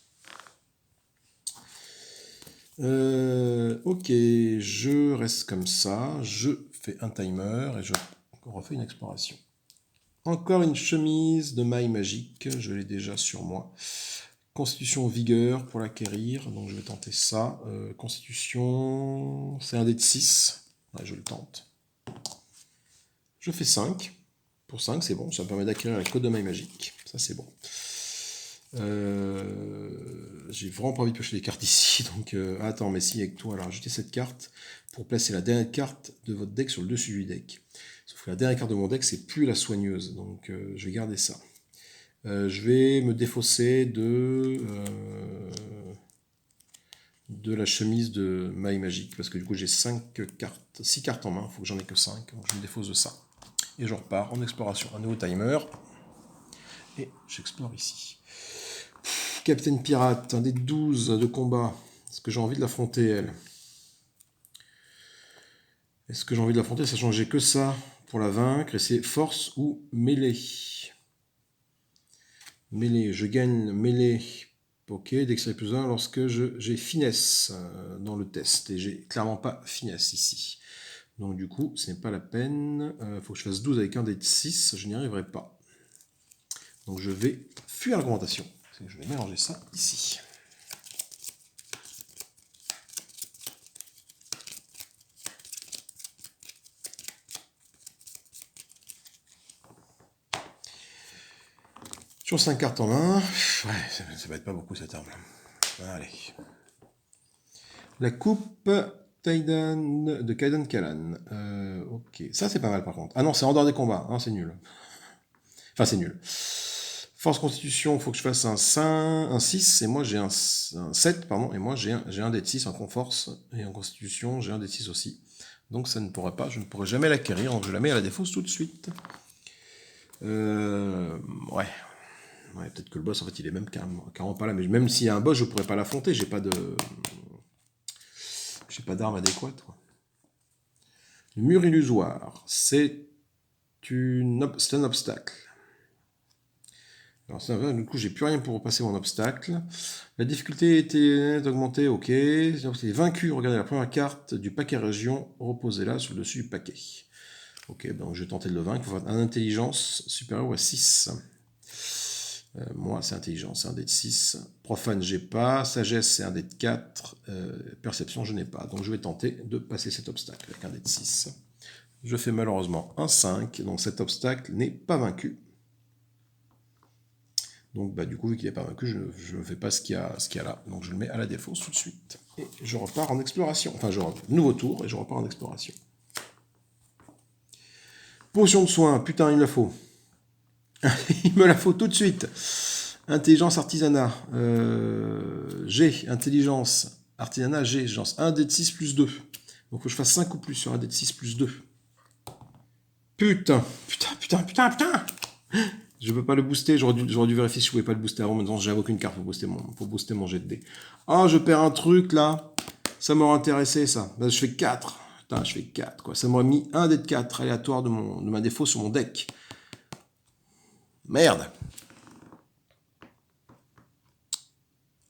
Ok, je reste comme ça. Je fais un timer et je refais une exploration. Encore une chemise de maille magique, je l'ai déjà sur moi. Constitution vigueur pour l'acquérir, donc je vais tenter ça. Constitution, c'est un dé de 6, ouais, je le tente. Je fais 5. Pour 5, c'est bon, ça me permet d'acquérir la code de maille magique, ça c'est bon. J'ai vraiment pas envie de piocher des cartes ici, donc attends, mais si avec toi, alors ajoutez cette carte pour placer la dernière carte de votre deck sur le dessus du deck. Sauf que la dernière carte de mon deck, c'est plus la soigneuse, donc je vais garder ça. Je vais me défausser de la chemise de maille magique, parce que du coup j'ai 6 cartes en main, il faut que j'en ai que 5, donc je me défausse de ça. Et je repars en exploration. Un nouveau timer, et j'explore ici. Captain Pirate, un des 12 de combat. Est-ce que j'ai envie de l'affronter, elle? Est-ce que j'ai envie de l'affronter, sachant que j'ai que ça pour la vaincre, et c'est force ou mêlée? Mêlée, je gagne mêlée. Ok, dextérité plus 1 lorsque j'ai finesse dans le test, et j'ai clairement pas finesse ici. Donc du coup, ce n'est pas la peine. Faut que je fasse 12 avec un dé de 6, je n'y arriverai pas. Donc je vais fuir l'augmentation. Je vais mélanger ça ici. Sur 5 cartes en main. Ouais, ça va être pas beaucoup cette arme. Allez. La coupe de Kaidan Kalan. Ok. Ça, c'est pas mal par contre. Ah non, c'est en dehors des combats. Ah, c'est nul. Enfin, c'est nul. Force constitution, il faut que je fasse un 6, et moi j'ai un 7, pardon, et moi j'ai un dé de 6 en force, et en constitution, j'ai un dé de 6 aussi. Donc ça ne pourrait pas, je ne pourrais jamais l'acquérir, donc je la mets à la défausse tout de suite. Ouais. Ouais, peut-être que le boss, en fait, il est même carrément pas là, mais même s'il y a un boss, je pourrais pas l'affronter, j'ai pas d'arme adéquate, quoi. Le mur illusoire, c'est un obstacle. Alors ça, du coup, j'ai plus rien pour repasser mon obstacle. La difficulté était augmentée, ok. C'est vaincu, regardez la première carte du paquet région, reposez là sur le dessus du paquet. Ok, donc je vais tenter de le vaincre. Il faut faire un intelligence supérieur à 6. Moi, c'est intelligence, c'est un dé de 6. Profane, j'ai pas. Sagesse, c'est un dé de 4. Perception, je n'ai pas. Donc je vais tenter de passer cet obstacle avec un dé de 6. Je fais malheureusement un 5, donc cet obstacle n'est pas vaincu. Donc bah, du coup, vu qu'il n'est pas vaincu, je ne fais pas ce qu'il y a là. Donc je le mets à la défausse tout de suite. Et je repars en exploration. Enfin, nouveau tour et je repars en exploration. Potion de soin, putain, il me la faut. Il me la faut tout de suite. Intelligence artisanat. G, intelligence artisanat, G. Je lance 1 dé de 6 plus 2. Donc il faut que je fasse 5 ou plus sur 1 dé de 6 plus 2. Putain. Je peux pas le booster, j'aurais dû vérifier si je pouvais pas le booster avant, maintenant j'avais aucune carte pour booster mon jet de dés. Ah, je perds un truc là, ça m'aurait intéressé ça. Là, je fais 4, putain, je fais 4 quoi. Ça m'aurait mis un dé de 4 aléatoire de ma défaut sur mon deck. Merde.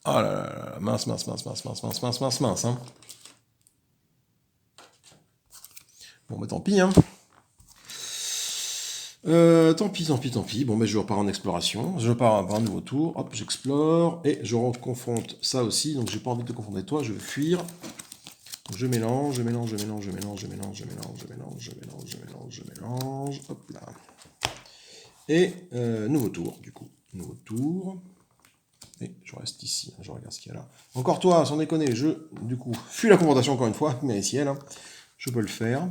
Oh là là, mince, hein. Bon bah tant pis hein. Tant pis. Bon, mais je repars en exploration. Je repars à un nouveau tour. Hop, j'explore. Et je reconfronte ça aussi. Donc, j'ai pas envie de te confronter toi. Je veux fuir. Donc, je mélange. Hop là. Et nouveau tour, du coup. Nouveau tour. Et je reste ici. Je regarde ce qu'il y a là. Encore toi, sans déconner. Du coup, fuis la confrontation encore une fois. Mais ici, elle. Je peux le faire.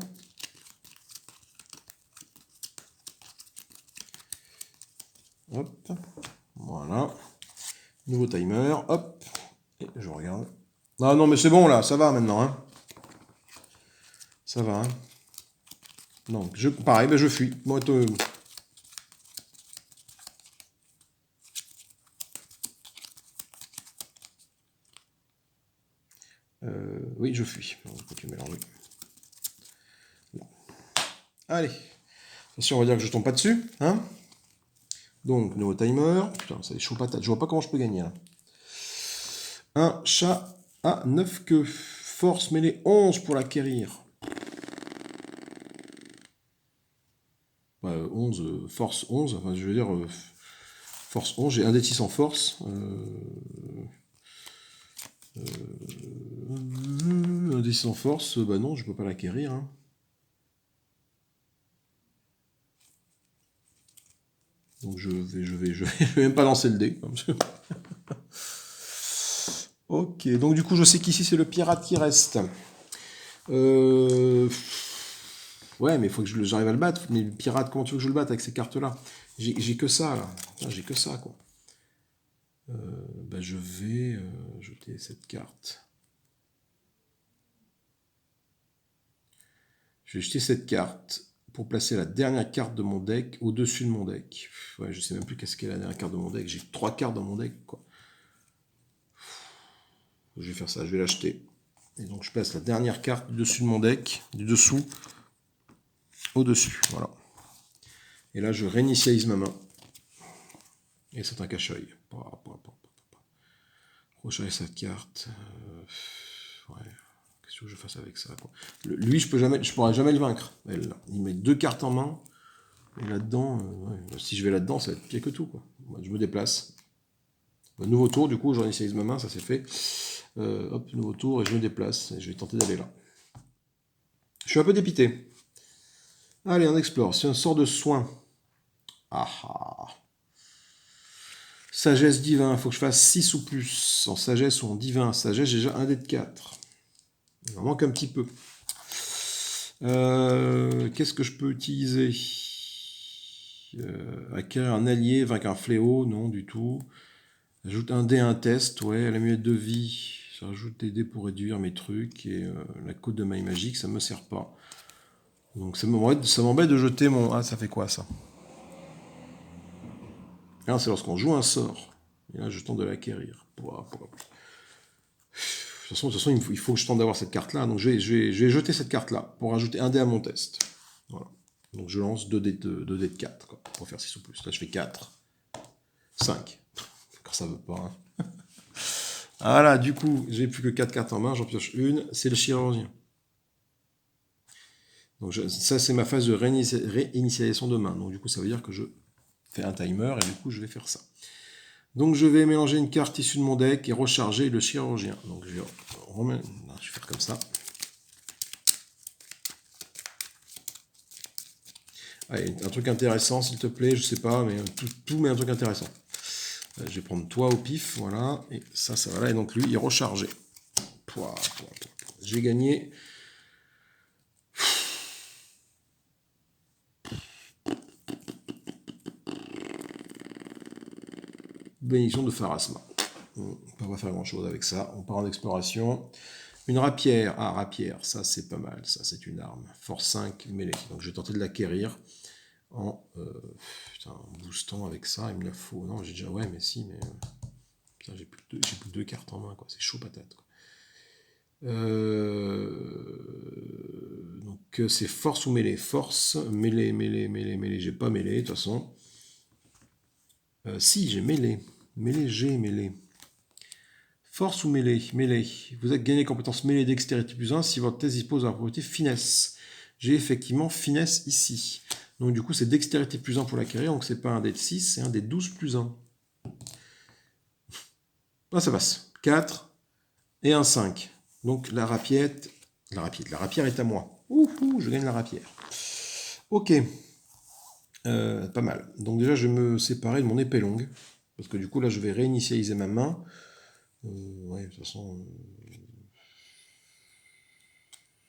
Hop, voilà. Nouveau timer, hop. Et je regarde. Ah non, mais c'est bon là, ça va maintenant. Hein. Ça va. Hein. Donc, pareil, ben je fuis. Moi, oui, je fuis. On va continuer mélanger. Bon. Allez. Attention, on va dire que je tombe pas dessus. Hein. Donc, nouveau timer. Putain, ça est chaud patate. Je vois pas comment je peux gagner là. Un chat à 9 queues. Force mêlée 11 pour l'acquérir. 11, force 11, enfin je veux dire force 11, j'ai un D6 en force. Un D6 en force, bah non, je peux pas l'acquérir. Hein. Donc je vais même pas lancer le dé. Ok, donc du coup je sais qu'ici c'est le pirate qui reste. Ouais, mais il faut que j'arrive à le battre. Mais le pirate, comment tu veux que je le batte avec ces cartes-là? J'ai que ça, là. J'ai que ça, quoi. Bah, je vais jeter cette carte. Je vais jeter cette carte pour placer la dernière carte de mon deck au-dessus de mon deck. Ouais, je sais même plus qu'est-ce qu'est la dernière carte de mon deck. J'ai 3 cartes dans mon deck, quoi. Je vais faire ça, je vais l'acheter. Et donc je place la dernière carte du dessus de mon deck, du dessous au-dessus. Voilà. Et là, je réinitialise ma main. Et c'est un cache-œil. Recharger cette carte. Ouais. Qu'est-ce que je fasse avec ça, quoi. Lui, je pourrais jamais le vaincre. Il met 2 cartes en main. Et là-dedans, ouais, si je vais là-dedans, ça va être pire que tout, quoi. Moi, je me déplace. Nouveau tour, du coup, je réinitialise ma main, ça c'est fait. Hop, nouveau tour, et je me déplace. Et je vais tenter d'aller là. Je suis un peu dépité. Allez, on explore. C'est un sort de soin. Ah ah. Sagesse divin, il faut que je fasse 6 ou plus. En sagesse ou en divin. Sagesse, j'ai déjà un dé de 4. Il en manque un petit peu. Qu'est-ce que je peux utiliser? Acquérir un allié, vaincre un fléau, non du tout. Ajoute un dé à un test, ouais, à l'amulette de vie. Ça rajoute des dés pour réduire mes trucs. Et la côte de maille magique, ça me sert pas. Donc ça m'embête de jeter mon... Ah, ça fait quoi ça? Ah, c'est lorsqu'on joue un sort. Et là, je tente de l'acquérir. De toute façon, il faut que je tente d'avoir cette carte-là. Donc je vais jeter cette carte-là pour rajouter un dé à mon test. Voilà. Donc je lance 2 dés de 4 quoi, pour faire 6 ou plus. Là, je fais 4. 5. Quand ça veut pas. Hein. Voilà, du coup, j'ai plus que 4 cartes en main. J'en pioche une. C'est le chirurgien. Donc ça, c'est ma phase de réinitialisation de main. Donc du coup, ça veut dire que je fais un timer et du coup, je vais faire ça. Donc je vais mélanger une carte issue de mon deck et recharger le chirurgien. Donc je vais faire comme ça. Allez, un truc intéressant s'il te plaît, je sais pas, mais tout met un truc intéressant. Je vais prendre toi au pif, voilà, et ça va là, et donc lui il est rechargé. J'ai gagné. Bénédiction de Pharasma. On ne peut pas faire grand chose avec ça. On part en exploration. Une rapière. Ah, rapière, ça c'est pas mal. Ça c'est une arme. Force 5 mêlée. Donc je vais tenter de l'acquérir en boostant avec ça. Il me la faut. Non, j'ai déjà. Ouais, mais si, mais. J'ai plus que 2 cartes en main, quoi. C'est chaud patate, quoi. Donc c'est force ou mêlée. Force, mêlée. J'ai pas mêlée, de toute façon. Si, j'ai mêlée. Mêlée. Force ou mêlée? Mêlée. Vous avez gagné compétence mêlée dextérité plus 1 si votre test dispose de la propriété finesse. J'ai effectivement finesse ici. Donc du coup, c'est dextérité plus 1 pour l'acquérir. Donc c'est pas un dé de 6, c'est un dé de 12 plus 1. Ah, ça passe. 4 et un 5. Donc la rapière est à moi. Ouhou, je gagne la rapière. Ok. Pas mal. Donc déjà, je vais me séparer de mon épée longue. Parce que du coup, là, je vais réinitialiser ma main. Ouais, de toute façon...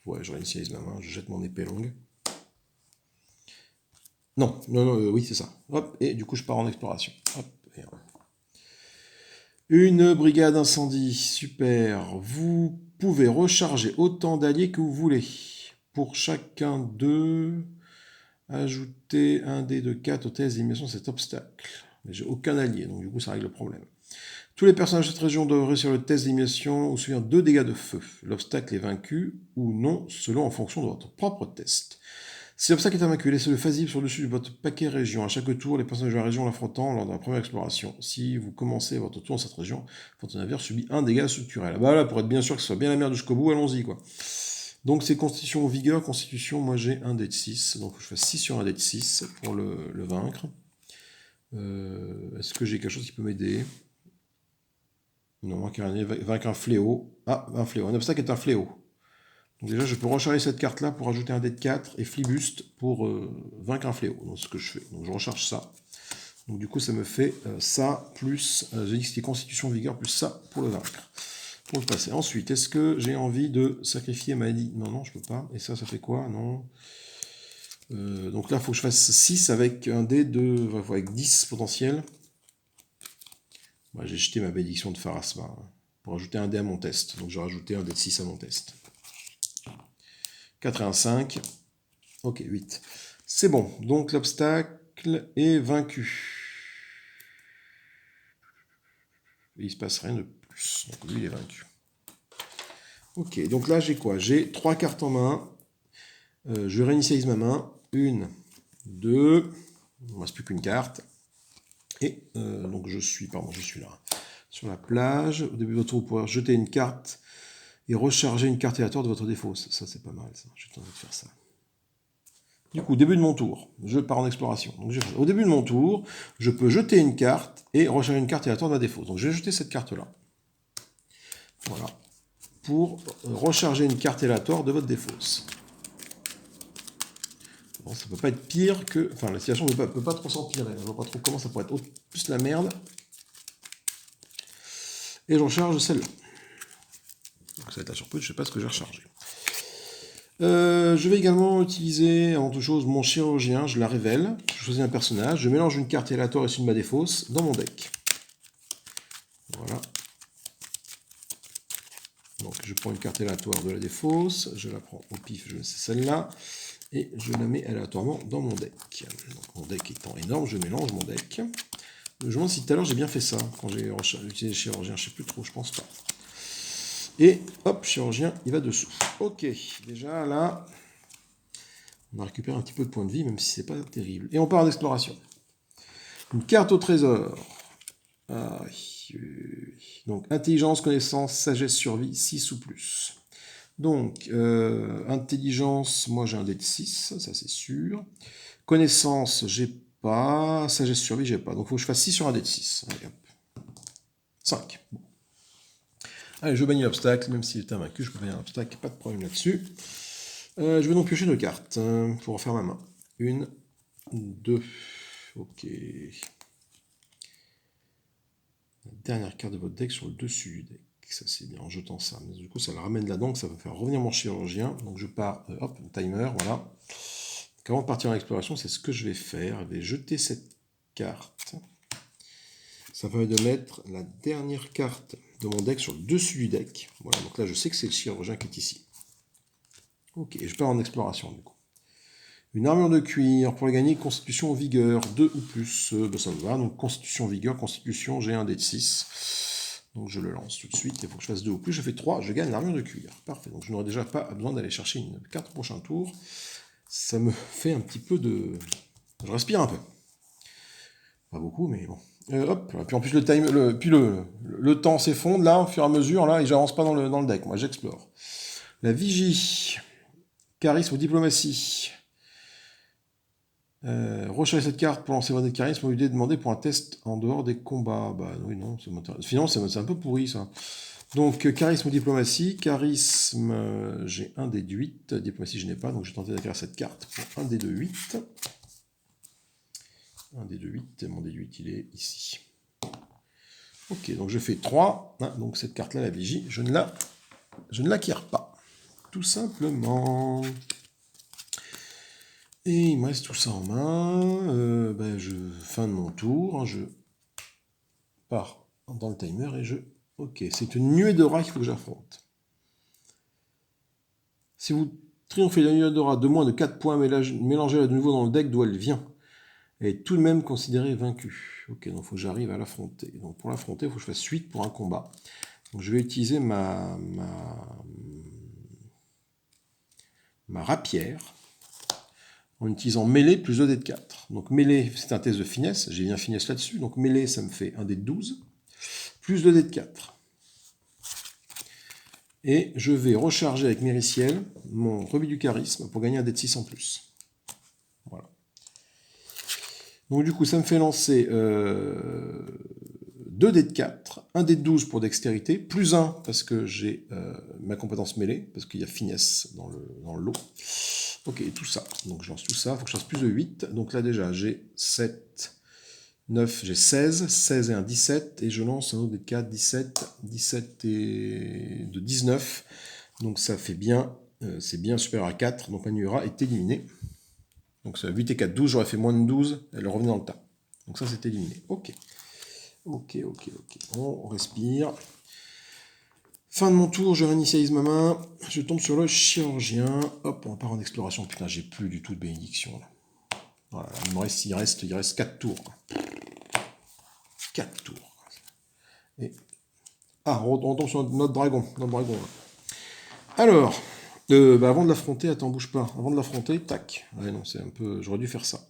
Ouais, je réinitialise ma main, je jette mon épée longue. Non, oui, c'est ça. Hop, et du coup, je pars en exploration. Hop, une brigade incendie, super. Vous pouvez recharger autant d'alliés que vous voulez. Pour chacun d'eux, ajouter un dé de 4 au test d'élimination de cet obstacle. Mais j'ai aucun allié, donc du coup, ça règle le problème. Tous les personnages de cette région doivent réussir le test d'élimination ou subir 2 dégâts de feu. L'obstacle est vaincu ou non, selon en fonction de votre propre test. Si l'obstacle est invaincu, laissez-le facible sur le dessus de votre paquet région. À chaque tour, les personnages de la région l'affrontant lors de la première exploration. Si vous commencez votre tour dans cette région, votre navire subit un dégât structurel. Bah là, pour être bien sûr que ce soit bien la merde jusqu'au bout, allons-y, quoi. Donc c'est constitution ou vigueur. Constitution, moi j'ai un dé de 6. Donc je fais 6 sur un dé de 6 pour le vaincre. Est-ce que j'ai quelque chose qui peut m'aider? Non, vaincre un fléau. Ah, un fléau. Un obstacle est un fléau. Donc déjà, je peux recharger cette carte-là pour ajouter un dé de 4 et flibuste pour vaincre un fléau. Donc c'est ce que je fais. Donc je recharge ça. Donc du coup, ça me fait ça plus, j'ai dit que c'était constitution vigueur plus ça pour le vaincre. Pour le passer. Ensuite, est-ce que j'ai envie de sacrifier ma vie? Non, non, je peux pas. Et ça fait quoi? Non. Donc là, il faut que je fasse 6 avec un dé de... avec 10 potentiel. J'ai jeté ma bénédiction de Pharasma pour ajouter un dé à mon test. Donc j'ai rajouté un dé de 6 à mon test. 4 et un 5. Ok, 8. C'est bon. Donc l'obstacle est vaincu. Il ne se passe rien de plus. Donc lui, il est vaincu. Ok, donc là, j'ai quoi? J'ai 3 cartes en main. Je réinitialise ma main. 1, 2. Il ne me reste plus qu'une carte. Et donc je suis là. Sur la plage. Au début de votre tour, vous pourrez jeter une carte et recharger une carte aléatoire de votre défaut. Ça, c'est pas mal, ça. J'ai envie de faire ça. Du coup, début de mon tour, je pars en exploration. Donc, au début de mon tour, je peux jeter une carte et recharger une carte aléatoire de ma défaut. Donc je vais jeter cette carte-là. Voilà. Pour recharger une carte aléatoire de votre défausse. Bon, ça peut pas être pire que... Enfin, la situation ne peut pas trop s'empirer. Je vois pas trop comment ça pourrait être plus la merde. Et je recharge celle-là. Donc ça va être la surprise, je sais pas ce que j'ai rechargé. Je vais également utiliser, avant toute chose, mon chirurgien, je la révèle. Je choisis un personnage, je mélange une carte aléatoire issue de ma défausse dans mon deck. Voilà. Donc je prends une carte aléatoire de la défausse, je la prends au pif, je mets celle-là, et je la mets aléatoirement dans mon deck. Donc, mon deck étant énorme, je mélange mon deck. Je me demande si tout à l'heure j'ai bien fait ça, quand j'ai utilisé le chirurgien, je sais plus trop, je pense pas. Et hop, chirurgien, il va dessous. Ok, déjà là, on a récupéré un petit peu de points de vie, même si c'est pas terrible. Et on part en exploration. Une carte au trésor. Ah, donc, intelligence, connaissance, sagesse, survie, 6 ou plus. Donc, intelligence, moi j'ai un dé de 6, ça c'est sûr. Connaissance, j'ai pas. Sagesse, survie, j'ai pas. Donc, il faut que je fasse 6 sur un dé de 6. Allez, hop. 5. Bon. Allez, je bannis l'obstacle, même s'il est invaincu, je peux bannir l'obstacle, pas de problème là-dessus. Je vais donc piocher 2 cartes pour refaire ma main. 1, 2. Ok. La dernière carte de votre deck sur le dessus du deck. Ça c'est bien en jetant ça. Mais du coup, ça le ramène là-dedans, donc ça va faire revenir mon chirurgien. Donc je pars, hop, timer, voilà. Donc, avant de partir en exploration, c'est ce que je vais faire. Je vais jeter cette carte. Ça permet de mettre la dernière carte de mon deck sur le dessus du deck. Voilà, donc là je sais que c'est le chirurgien qui est ici. Ok, je pars en exploration du coup. Une armure de cuir, pour le gagner, constitution vigueur, 2 ou plus, ça me va. Donc constitution vigueur, constitution, j'ai un dé de 6. Donc je le lance tout de suite, il faut que je fasse 2 ou plus, je fais 3, je gagne l'armure de cuir. Parfait, donc je n'aurai déjà pas besoin d'aller chercher une carte au prochain tour. Ça me fait un petit peu de... Je respire un peu. Pas beaucoup, mais bon. Hop, puis en plus le temps s'effondre là, au fur et à mesure, là, et j'avance pas dans le deck, moi j'explore. La vigie, charisme ou diplomatie. Recharger cette carte pour lancer votre charisme, au lieu de demander pour un test en dehors des combats. Bah oui, non, finalement c'est un peu pourri ça. Donc charisme ou diplomatie. Charisme, j'ai un dé de 8. Diplomatie, je n'ai pas, donc je vais tenter d'acquérir cette carte pour un dé de 8. Un dé de 8, mon dé de 8 il est ici. Ok, donc je fais 3. Hein, donc cette carte-là, la vigie, je ne l'acquiers pas. Tout simplement. Et il me reste tout ça en main. Fin de mon tour. Hein, je pars dans le timer et je... Ok, c'est une nuée d'aura qu'il faut que j'affronte. Si vous triomphez de la nuée d'aura de moins de 4 points, mélangez-la de nouveau dans le deck d'où elle vient. Elle est tout de même considérée vaincue. Ok, donc il faut que j'arrive à l'affronter. Donc pour l'affronter, il faut que je fasse 8 pour un combat. Donc je vais utiliser ma rapière. En utilisant mêlée plus 2 dés de 4. Donc mêlée, c'est un test de finesse, j'ai bien finesse là-dessus, donc mêlée, ça me fait un dé de 12, plus 2 dés de 4. Et je vais recharger avec Mériciel mon Rebut du Charisme pour gagner un dé de 6 en plus. Voilà. Donc du coup, ça me fait lancer 2 dés de 4, 1 dé de 12 pour dextérité, plus 1 parce que j'ai ma compétence mêlée, parce qu'il y a finesse dans le lot. Ok, tout ça. Donc je lance tout ça, il faut que je fasse plus de 8. Donc là déjà, j'ai 7, 9, j'ai 16, 16 et un 17, et je lance un autre dé de 4, 17, 17 et de 19. Donc ça fait bien, c'est bien supérieur à 4, donc Manura est éliminé. Donc ça, 8 et 4, 12, j'aurais fait moins de 12, elle revenait dans le tas. Donc ça c'est éliminé. Ok. Ok. On respire. Fin de mon tour, je réinitialise ma main. Je tombe sur le chirurgien. Hop, on part en exploration. Putain, j'ai plus du tout de bénédiction là. Voilà, il reste 4 tours. 4 tours. Et... Ah, on tombe sur notre dragon. Alors, avant de l'affronter, attends, bouge pas. Avant de l'affronter, tac. Ouais, non, c'est un peu. J'aurais dû faire ça.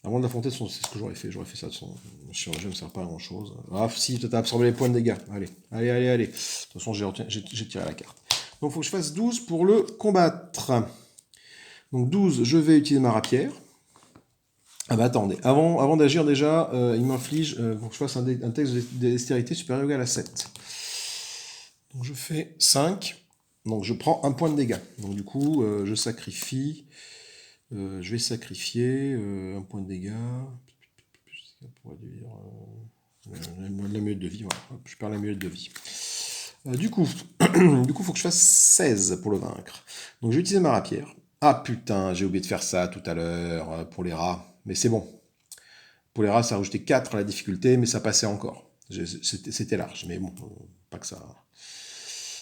Avant de l'affronter, c'est ce que j'aurais fait. J'aurais fait ça de son chirurgien, ne sert pas à grand chose. Ah, si, tu as absorbé les points de dégâts. Allez. De toute façon, j'ai tiré la carte. Donc, il faut que je fasse 12 pour le combattre. Donc, 12, je vais utiliser ma rapière. Ah bah attendez, avant d'agir déjà, il m'inflige, faut que je fasse un texte de dextérité supérieur ou égal à 7. Donc je fais 5, donc je prends un point de dégâts. Donc du coup, je sacrifie, je vais sacrifier un point de dégâts. Ça pourrait dire l'amulette de vie, voilà. Hop, je perds l'amulette de vie. Du coup, il faut que je fasse 16 pour le vaincre. Donc je vais utiliser ma rapière. Ah putain, j'ai oublié de faire ça tout à l'heure pour les rats. Mais c'est bon. Pour les rats, ça a rajouté 4 à la difficulté, mais ça passait encore. C'était large, mais bon, pas que ça...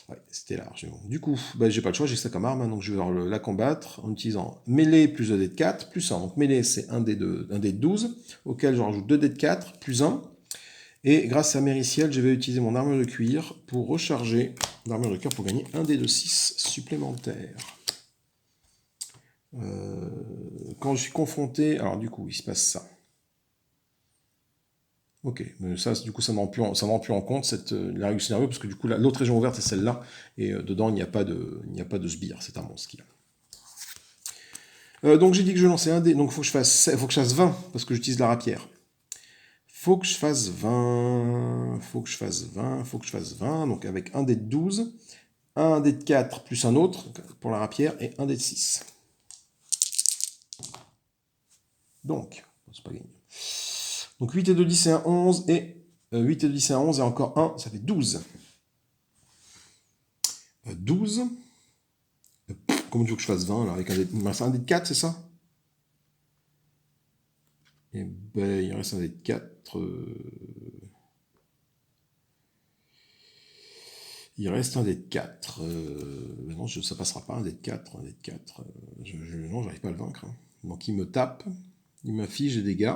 Ouais, c'était large. Mais bon. Du coup, j'ai pas le choix, j'ai ça comme arme, hein, donc je vais la combattre en utilisant mêlée plus 2 dés de 4, plus 1. Donc mêlée, c'est un dé de 12, auquel je rajoute 2 dés de 4, plus 1. Et grâce à Mériciel, je vais utiliser mon armure de cuir pour recharger l'armure de cuir pour gagner un dé de 6 supplémentaire. Quand je suis confronté... Alors du coup, il se passe ça. Ok, mais ça, du coup, ça ne rend plus en compte la règle du scénario, parce que du coup, l'autre région ouverte, c'est celle-là, et dedans, il n'y a pas de sbire, c'est un monstre qu'il a. Donc, j'ai dit que je lançais un dé, donc il faut que je fasse 20, parce que j'utilise la rapière. Faut que je fasse 20, donc avec un dé de 12, un dé de 4 plus un autre pour la rapière, et un dé de 6. Donc, c'est pas gagné. Donc 8 et 2, 10 c'est un 11, et 8 et 2, 10 c'est un 11, et encore 1, ça fait 12. 12. Comment tu veux que je fasse 20 là, avec un dé de 4, c'est ça? Et ben, il reste un dé de 4. Il reste un dé de 4. Non, ça passera pas, un dé de 4. Un dé de 4. Non, j'arrive pas à le vaincre. Hein. Donc il me tape, il m'affiche des dégâts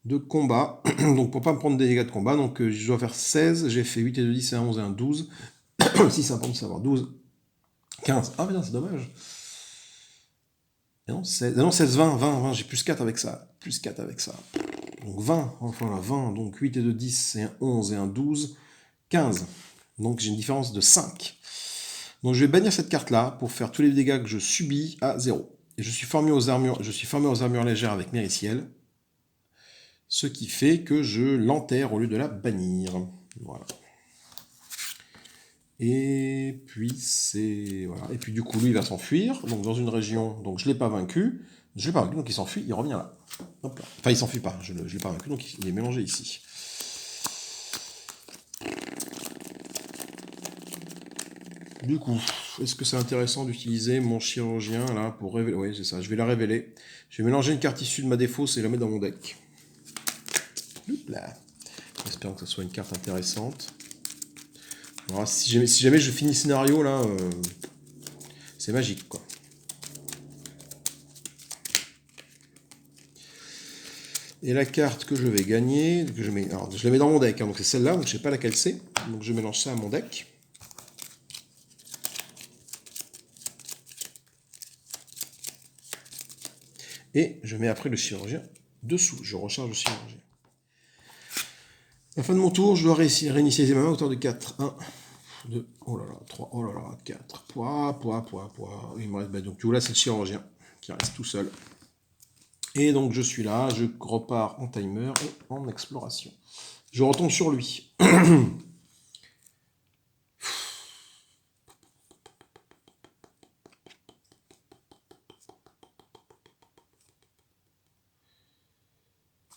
de combat. Donc pour pas me prendre des dégâts de combat, donc je dois faire 16. J'ai fait 8 et 2, 10, c'est un 11 et un 12. Si c'est important de savoir, 12. 15. Ah mais non, c'est dommage. Non, 16, 20, j'ai plus 4 avec ça. Plus 4 avec ça. Donc 20, enfin 20, donc 8 et 2, 10, c'est un 11 et un 12, 15. Donc j'ai une différence de 5. Donc je vais bannir cette carte-là pour faire tous les dégâts que je subis à 0. Et je suis formé aux armures légères avec Mériciel. Ce qui fait que je l'enterre au lieu de la bannir. Voilà. Et puis c'est... Voilà. Et puis du coup, lui, il va s'enfuir. Donc dans une région... Donc je ne l'ai pas vaincu. Donc il s'enfuit, il revient là. Hop là. Enfin, il s'enfuit pas, je ne l'ai pas vaincu, donc il est mélangé ici. Du coup, est-ce que c'est intéressant d'utiliser mon chirurgien là pour révéler? Oui, c'est ça, je vais la révéler. Je vais mélanger une carte issue de ma défausse et la mettre dans mon deck. Là. J'espère que ce soit une carte intéressante. Alors, si jamais je finis le scénario là, c'est magique quoi. Et la carte que je vais gagner, alors, je la mets dans mon deck, hein, donc c'est celle-là, donc je ne sais pas laquelle c'est. Donc je mélange ça à mon deck. Et je mets après le chirurgien dessous. Je recharge le chirurgien. À la fin de mon tour, je dois réinitialiser ma main à hauteur de 4. 1, 2, oh là là, 3, oh là là, 4. Poids. Il me reste, bah, donc, tu vois là, c'est le chirurgien qui reste tout seul. Et donc, je suis là, je repars en timer et en exploration. Je retombe sur lui.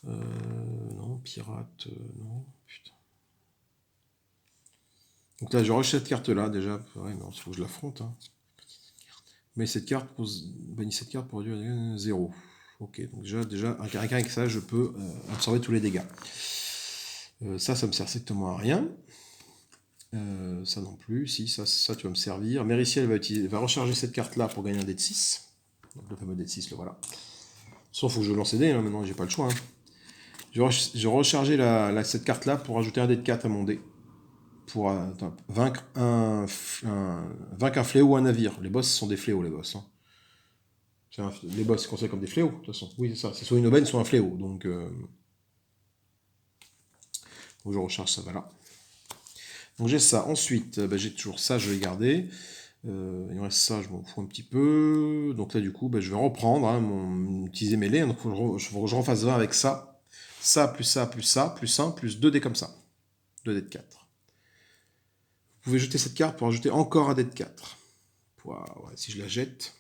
Non, pirate, non, putain. Donc là, je rush cette carte-là, déjà. Ouais, non, il faut que je l'affronte. Hein. Mais cette carte, bannir cette carte pour réduire 0. Ok, donc déjà avec ça, je peux absorber tous les dégâts. Ça me sert strictement à rien. Ça non plus. Si, ça tu vas me servir. Mériciel va recharger cette carte-là pour gagner un dé de 6. Donc le fameux dé de 6, le voilà. Sauf faut que je lance les dés, hein, maintenant, j'ai pas le choix. Hein. Je recharger cette carte-là pour ajouter un dé de 4 à mon dé. Pour vaincre un fléau ou un navire. Les boss sont des fléaux, les boss. Hein. Les boss, c'est considéré comme des fléaux, de toute façon. Oui, c'est ça. C'est soit une aubaine, soit un fléau. Donc, je recharge ça, voilà. Donc, j'ai ça. Ensuite, j'ai toujours ça, je vais garder. Il me reste ça, je m'en fous un petit peu. Donc là, du coup, je vais reprendre utiliser mêlée. Donc, il faut que je refasse 20 avec ça. Ça, plus ça, plus ça, plus 1, plus 2 dés comme ça. 2 dés de 4. Vous pouvez jeter cette carte pour ajouter encore un dé de 4. Ouais, si je la jette,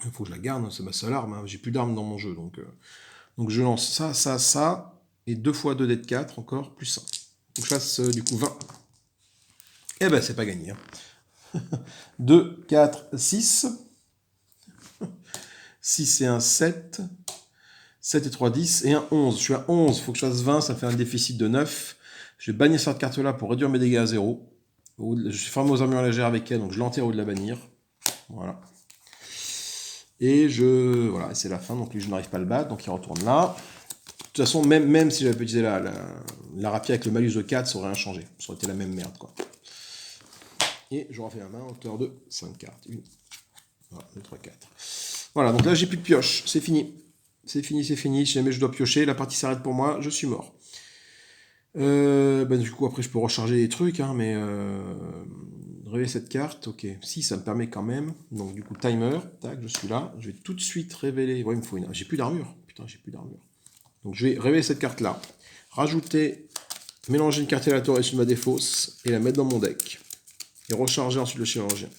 il faut que je la garde, c'est ma seule arme. Hein. J'ai plus d'armes dans mon jeu. Donc je lance ça, et 2 fois 2 dés de 4, encore, plus 1. Donc je fasse du coup 20. Eh ben, c'est pas gagné. Hein. 2, 4, 6. 6 et 1, 7. 7 et 3, 10. Et un 11. Je suis à 11. Il faut que je fasse 20. Ça fait un déficit de 9. Je vais bannir cette carte-là pour réduire mes dégâts à 0. Je suis formé aux armures légères avec elle, donc je l'enterre au de la bannir. Voilà. Et voilà, c'est la fin, donc lui je n'arrive pas à le battre, donc il retourne là. De toute façon, même si j'avais utilisé la rapière avec le malus de 4, ça aurait rien changé. Ça aurait été la même merde, quoi. Et je refais la main à hauteur de 5 cartes. 1, 2, 3, 4. Voilà, donc là j'ai plus de pioche, c'est fini. C'est fini. Si jamais je dois piocher, la partie s'arrête pour moi, je suis mort. Du coup, après je peux recharger les trucs, hein, mais... révéler cette carte, ok. Si, ça me permet quand même. Donc du coup, timer, tac, je suis là. Je vais tout de suite révéler... Ouais, il me faut une... J'ai plus d'armure. Putain, j'ai plus d'armure. Donc je vais révéler cette carte-là. Rajouter... Mélanger une carte aléatoire issue de ma défausse et la mettre dans mon deck. Et recharger ensuite le chirurgien.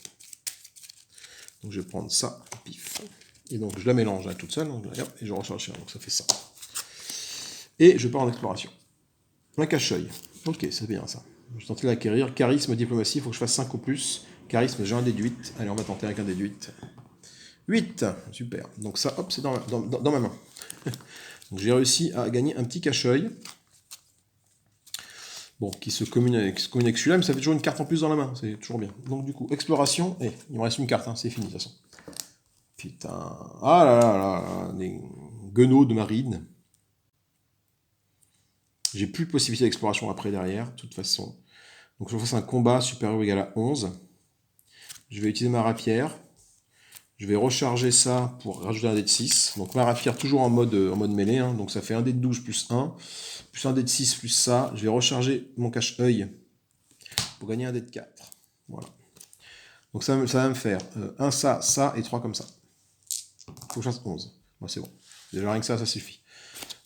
Donc je vais prendre ça, pif. Et donc je la mélange là, toute seule. Donc, et je recharge le chirurgien. Donc ça fait ça. Et je pars en exploration. Un cache-œil. Ok, c'est bien ça. Je vais tenter d'acquérir. Charisme, diplomatie, il faut que je fasse 5 ou plus. Charisme, j'ai un déduite. Allez, on va tenter avec un déduite. 8, super. Donc ça, hop, c'est dans ma main. Donc j'ai réussi à gagner un petit cache-œil. Bon, qui se commune avec celui-là, mais ça fait toujours une carte en plus dans la main. C'est toujours bien. Donc du coup, exploration. Et il me reste une carte, hein, c'est fini de toute façon. Putain. Ah là là là, des guenauds de marine. J'ai plus de possibilité d'exploration après derrière, de toute façon. Donc je fasse un combat supérieur ou égal à 11. Je vais utiliser ma rapière. Je vais recharger ça pour rajouter un dé de 6. Donc ma rapière toujours en mode mêlée. Hein. Donc ça fait un dé de 12 plus 1. Plus un dé de 6 plus ça. Je vais recharger mon cache-œil pour gagner un dé de 4. Voilà. Donc ça va me faire 1 ça et 3 comme ça. Il faut que je fasse 11. Bon, c'est bon. Déjà rien que ça suffit.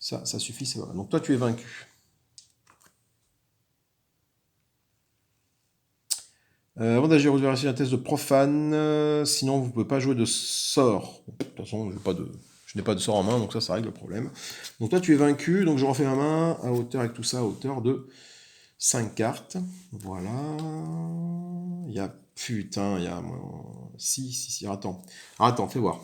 Ça suffit, c'est bon. Donc toi tu es vaincu. Avant d'agir, vous vérifiez un test de profane, sinon vous ne pouvez pas jouer de sort. De toute façon, je n'ai pas de sort en main, donc ça règle le problème. Donc toi, tu es vaincu, donc je refais ma main à hauteur, avec tout ça, à hauteur de 5 cartes. Voilà. Il y a... Putain, il y a... Si, attends. Attends, fais voir.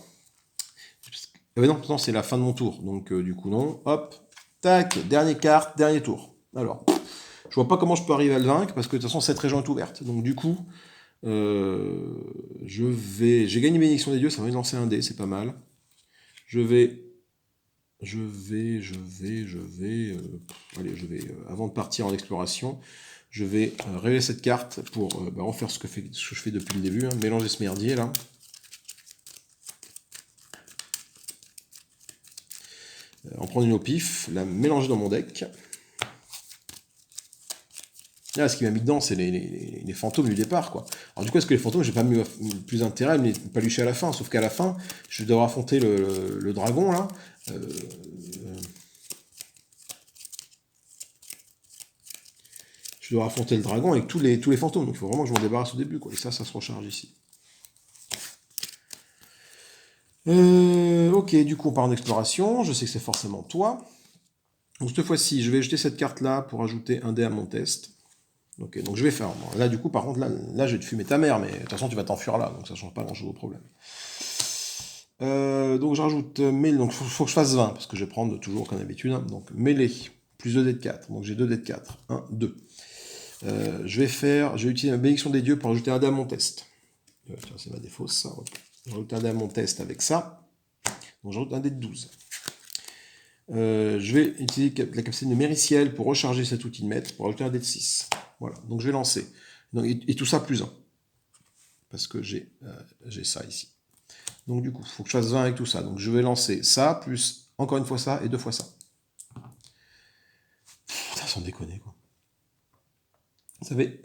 Non, c'est la fin de mon tour, donc du coup non. Hop, tac, dernière carte, dernier tour. Alors... Je vois pas comment je peux arriver à le vaincre, parce que de toute façon, cette région est ouverte. Donc du coup, j'ai gagné bénédiction des dieux, ça va me lancer un dé, c'est pas mal. Allez, avant de partir en exploration, je vais révéler cette carte pour refaire ce que je fais depuis le début, hein, mélanger ce merdier là. En prendre une au pif, la mélanger dans mon deck. Là, ce qui m'a mis dedans, c'est les fantômes du départ, quoi. Alors du coup, est-ce que les fantômes, j'ai pas mis plus intérêt à me les palucher à la fin, sauf qu'à la fin, je vais devoir affronter le dragon, là. Je dois affronter le dragon avec tous les fantômes, donc il faut vraiment que je m'en débarrasse au début, quoi. Et ça se recharge ici. Ok, du coup, on part en exploration. Je sais que c'est forcément toi. Donc cette fois-ci, je vais jeter cette carte-là pour ajouter un dé à mon test. Ok, donc je vais faire. Bon, là, du coup, par contre, là, je vais te fumer ta mère, mais de toute façon, tu vas t'enfuir là, donc ça change pas grand-chose au problème. Donc je rajoute mêlée, donc faut que je fasse 20, parce que je vais prendre toujours comme d'habitude. Hein. Donc mêlée, plus 2 dés de 4. Donc j'ai 2 dés de 4. 1, 2. Je vais utiliser la bénédiction des dieux pour ajouter un dé à mon test. Tiens, c'est ma défausse, ça. Je rajoute un dé à mon test avec ça. Donc j'ajoute un dé de 12. Je vais utiliser la capacité de Mériciel pour recharger cet outil de maître, pour ajouter un dé de 6. Voilà, donc je vais lancer. Donc, et tout ça plus 1. Parce que j'ai ça ici. Donc du coup, il faut que je fasse 20 avec tout ça. Donc je vais lancer ça, plus encore une fois ça, et 2 fois ça. Putain, sans déconner, quoi. Ça fait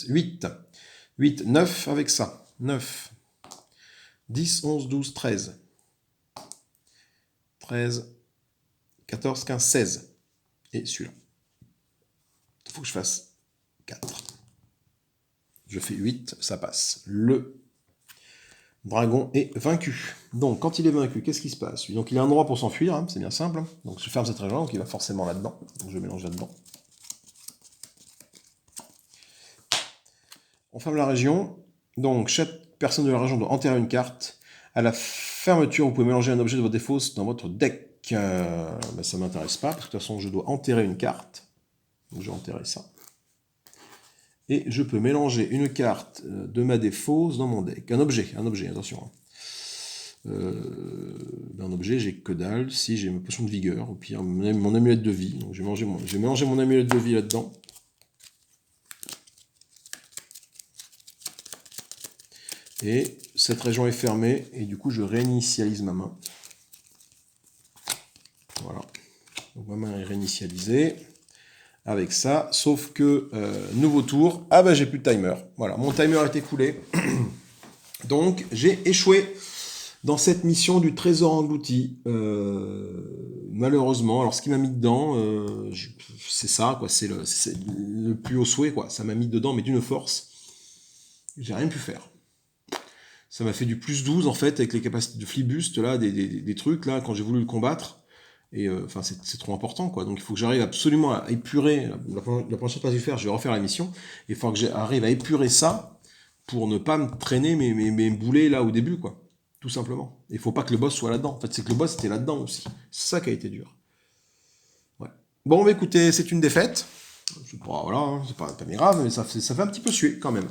8. 8, 9 avec ça. 9. 10, 11, 12, 13. 13, 14, 15, 16. Et celui-là. Il faut que je fasse 4. Je fais 8, ça passe. Le dragon est vaincu. Donc, quand il est vaincu, qu'est-ce qui se passe? Donc, il a un endroit pour s'enfuir, hein, c'est bien simple. Donc, je ferme cette région, donc il va forcément là-dedans. Donc, je mélange là-dedans. On ferme la région. Donc, chaque personne de la région doit enterrer une carte. À la fermeture, vous pouvez mélanger un objet de votre défausse dans votre deck. Ben, ça ne m'intéresse pas, parce que de toute façon, je dois enterrer une carte. Donc, je vais enterrer ça. Et je peux mélanger une carte de ma défausse dans mon deck. Un objet, attention. Un objet, j'ai que dalle. Si j'ai ma potion de vigueur, au pire, mon amulette de vie. Donc, je vais mélanger mon amulette de vie là-dedans. Et cette région est fermée, et du coup, je réinitialise ma main. Voilà. Donc, ma main est réinitialisée. Avec ça, sauf que, nouveau tour, ah bah j'ai plus de timer. Voilà, mon timer a été écoulé. Donc, j'ai échoué dans cette mission du trésor englouti. Malheureusement, alors ce qui m'a mis dedans, c'est ça, quoi, c'est le plus haut souhait, quoi. Ça m'a mis dedans, mais d'une force. J'ai rien pu faire. Ça m'a fait du plus 12, en fait, avec les capacités de flibuste, là, des trucs, là, quand j'ai voulu le combattre. Et enfin, c'est trop important, quoi. Donc il faut que j'arrive absolument à épurer. La prochaine fois que je vais faire, je vais refaire la mission. Et il faut que j'arrive à épurer ça pour ne pas me traîner mes boulets là au début, quoi. Tout simplement. Et il faut pas que le boss soit là-dedans. En fait, c'est que le boss était là-dedans aussi. C'est ça qui a été dur. Ouais. Bon, bah, écoutez, c'est une défaite. Voilà, hein, c'est pas grave, mais ça fait un petit peu suer quand même.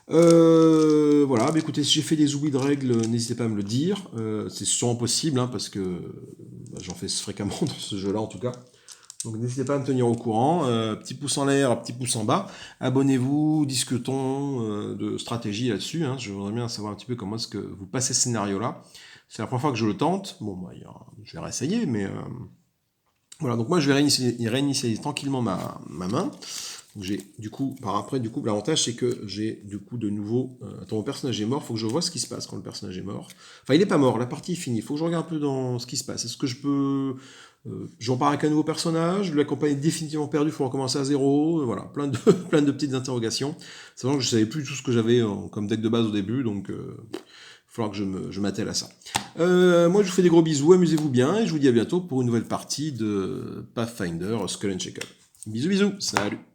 Voilà, bah écoutez, si j'ai fait des oublis de règles, n'hésitez pas à me le dire. C'est sûrement possible, hein, parce que j'en fais fréquemment dans ce jeu-là en tout cas. Donc n'hésitez pas à me tenir au courant. Petit pouce en l'air, petit pouce en bas. Abonnez-vous, discutons de stratégie là-dessus. Hein. Je voudrais bien savoir un petit peu comment est-ce que vous passez ce scénario-là. C'est la première fois que je le tente. Bon, bah, je vais réessayer, mais voilà. Donc moi, je vais réinitialiser tranquillement ma main. J'ai du coup, l'avantage c'est que j'ai du coup de nouveau. Attends, mon personnage est mort, faut que je vois ce qui se passe quand le personnage est mort. Enfin, il est pas mort, la partie est finie. Il faut que je regarde un peu dans ce qui se passe. Est-ce que je peux. J'en pars avec un nouveau personnage, la campagne est définitivement perdue, il faut recommencer à zéro. Voilà, plein de petites interrogations. C'est vrai que je savais plus tout ce que j'avais comme deck de base au début, donc il va falloir que je m'attelle à ça. Moi, je vous fais des gros bisous, amusez-vous bien, et je vous dis à bientôt pour une nouvelle partie de Pathfinder Skull and Shackles. Bisous, bisous, salut!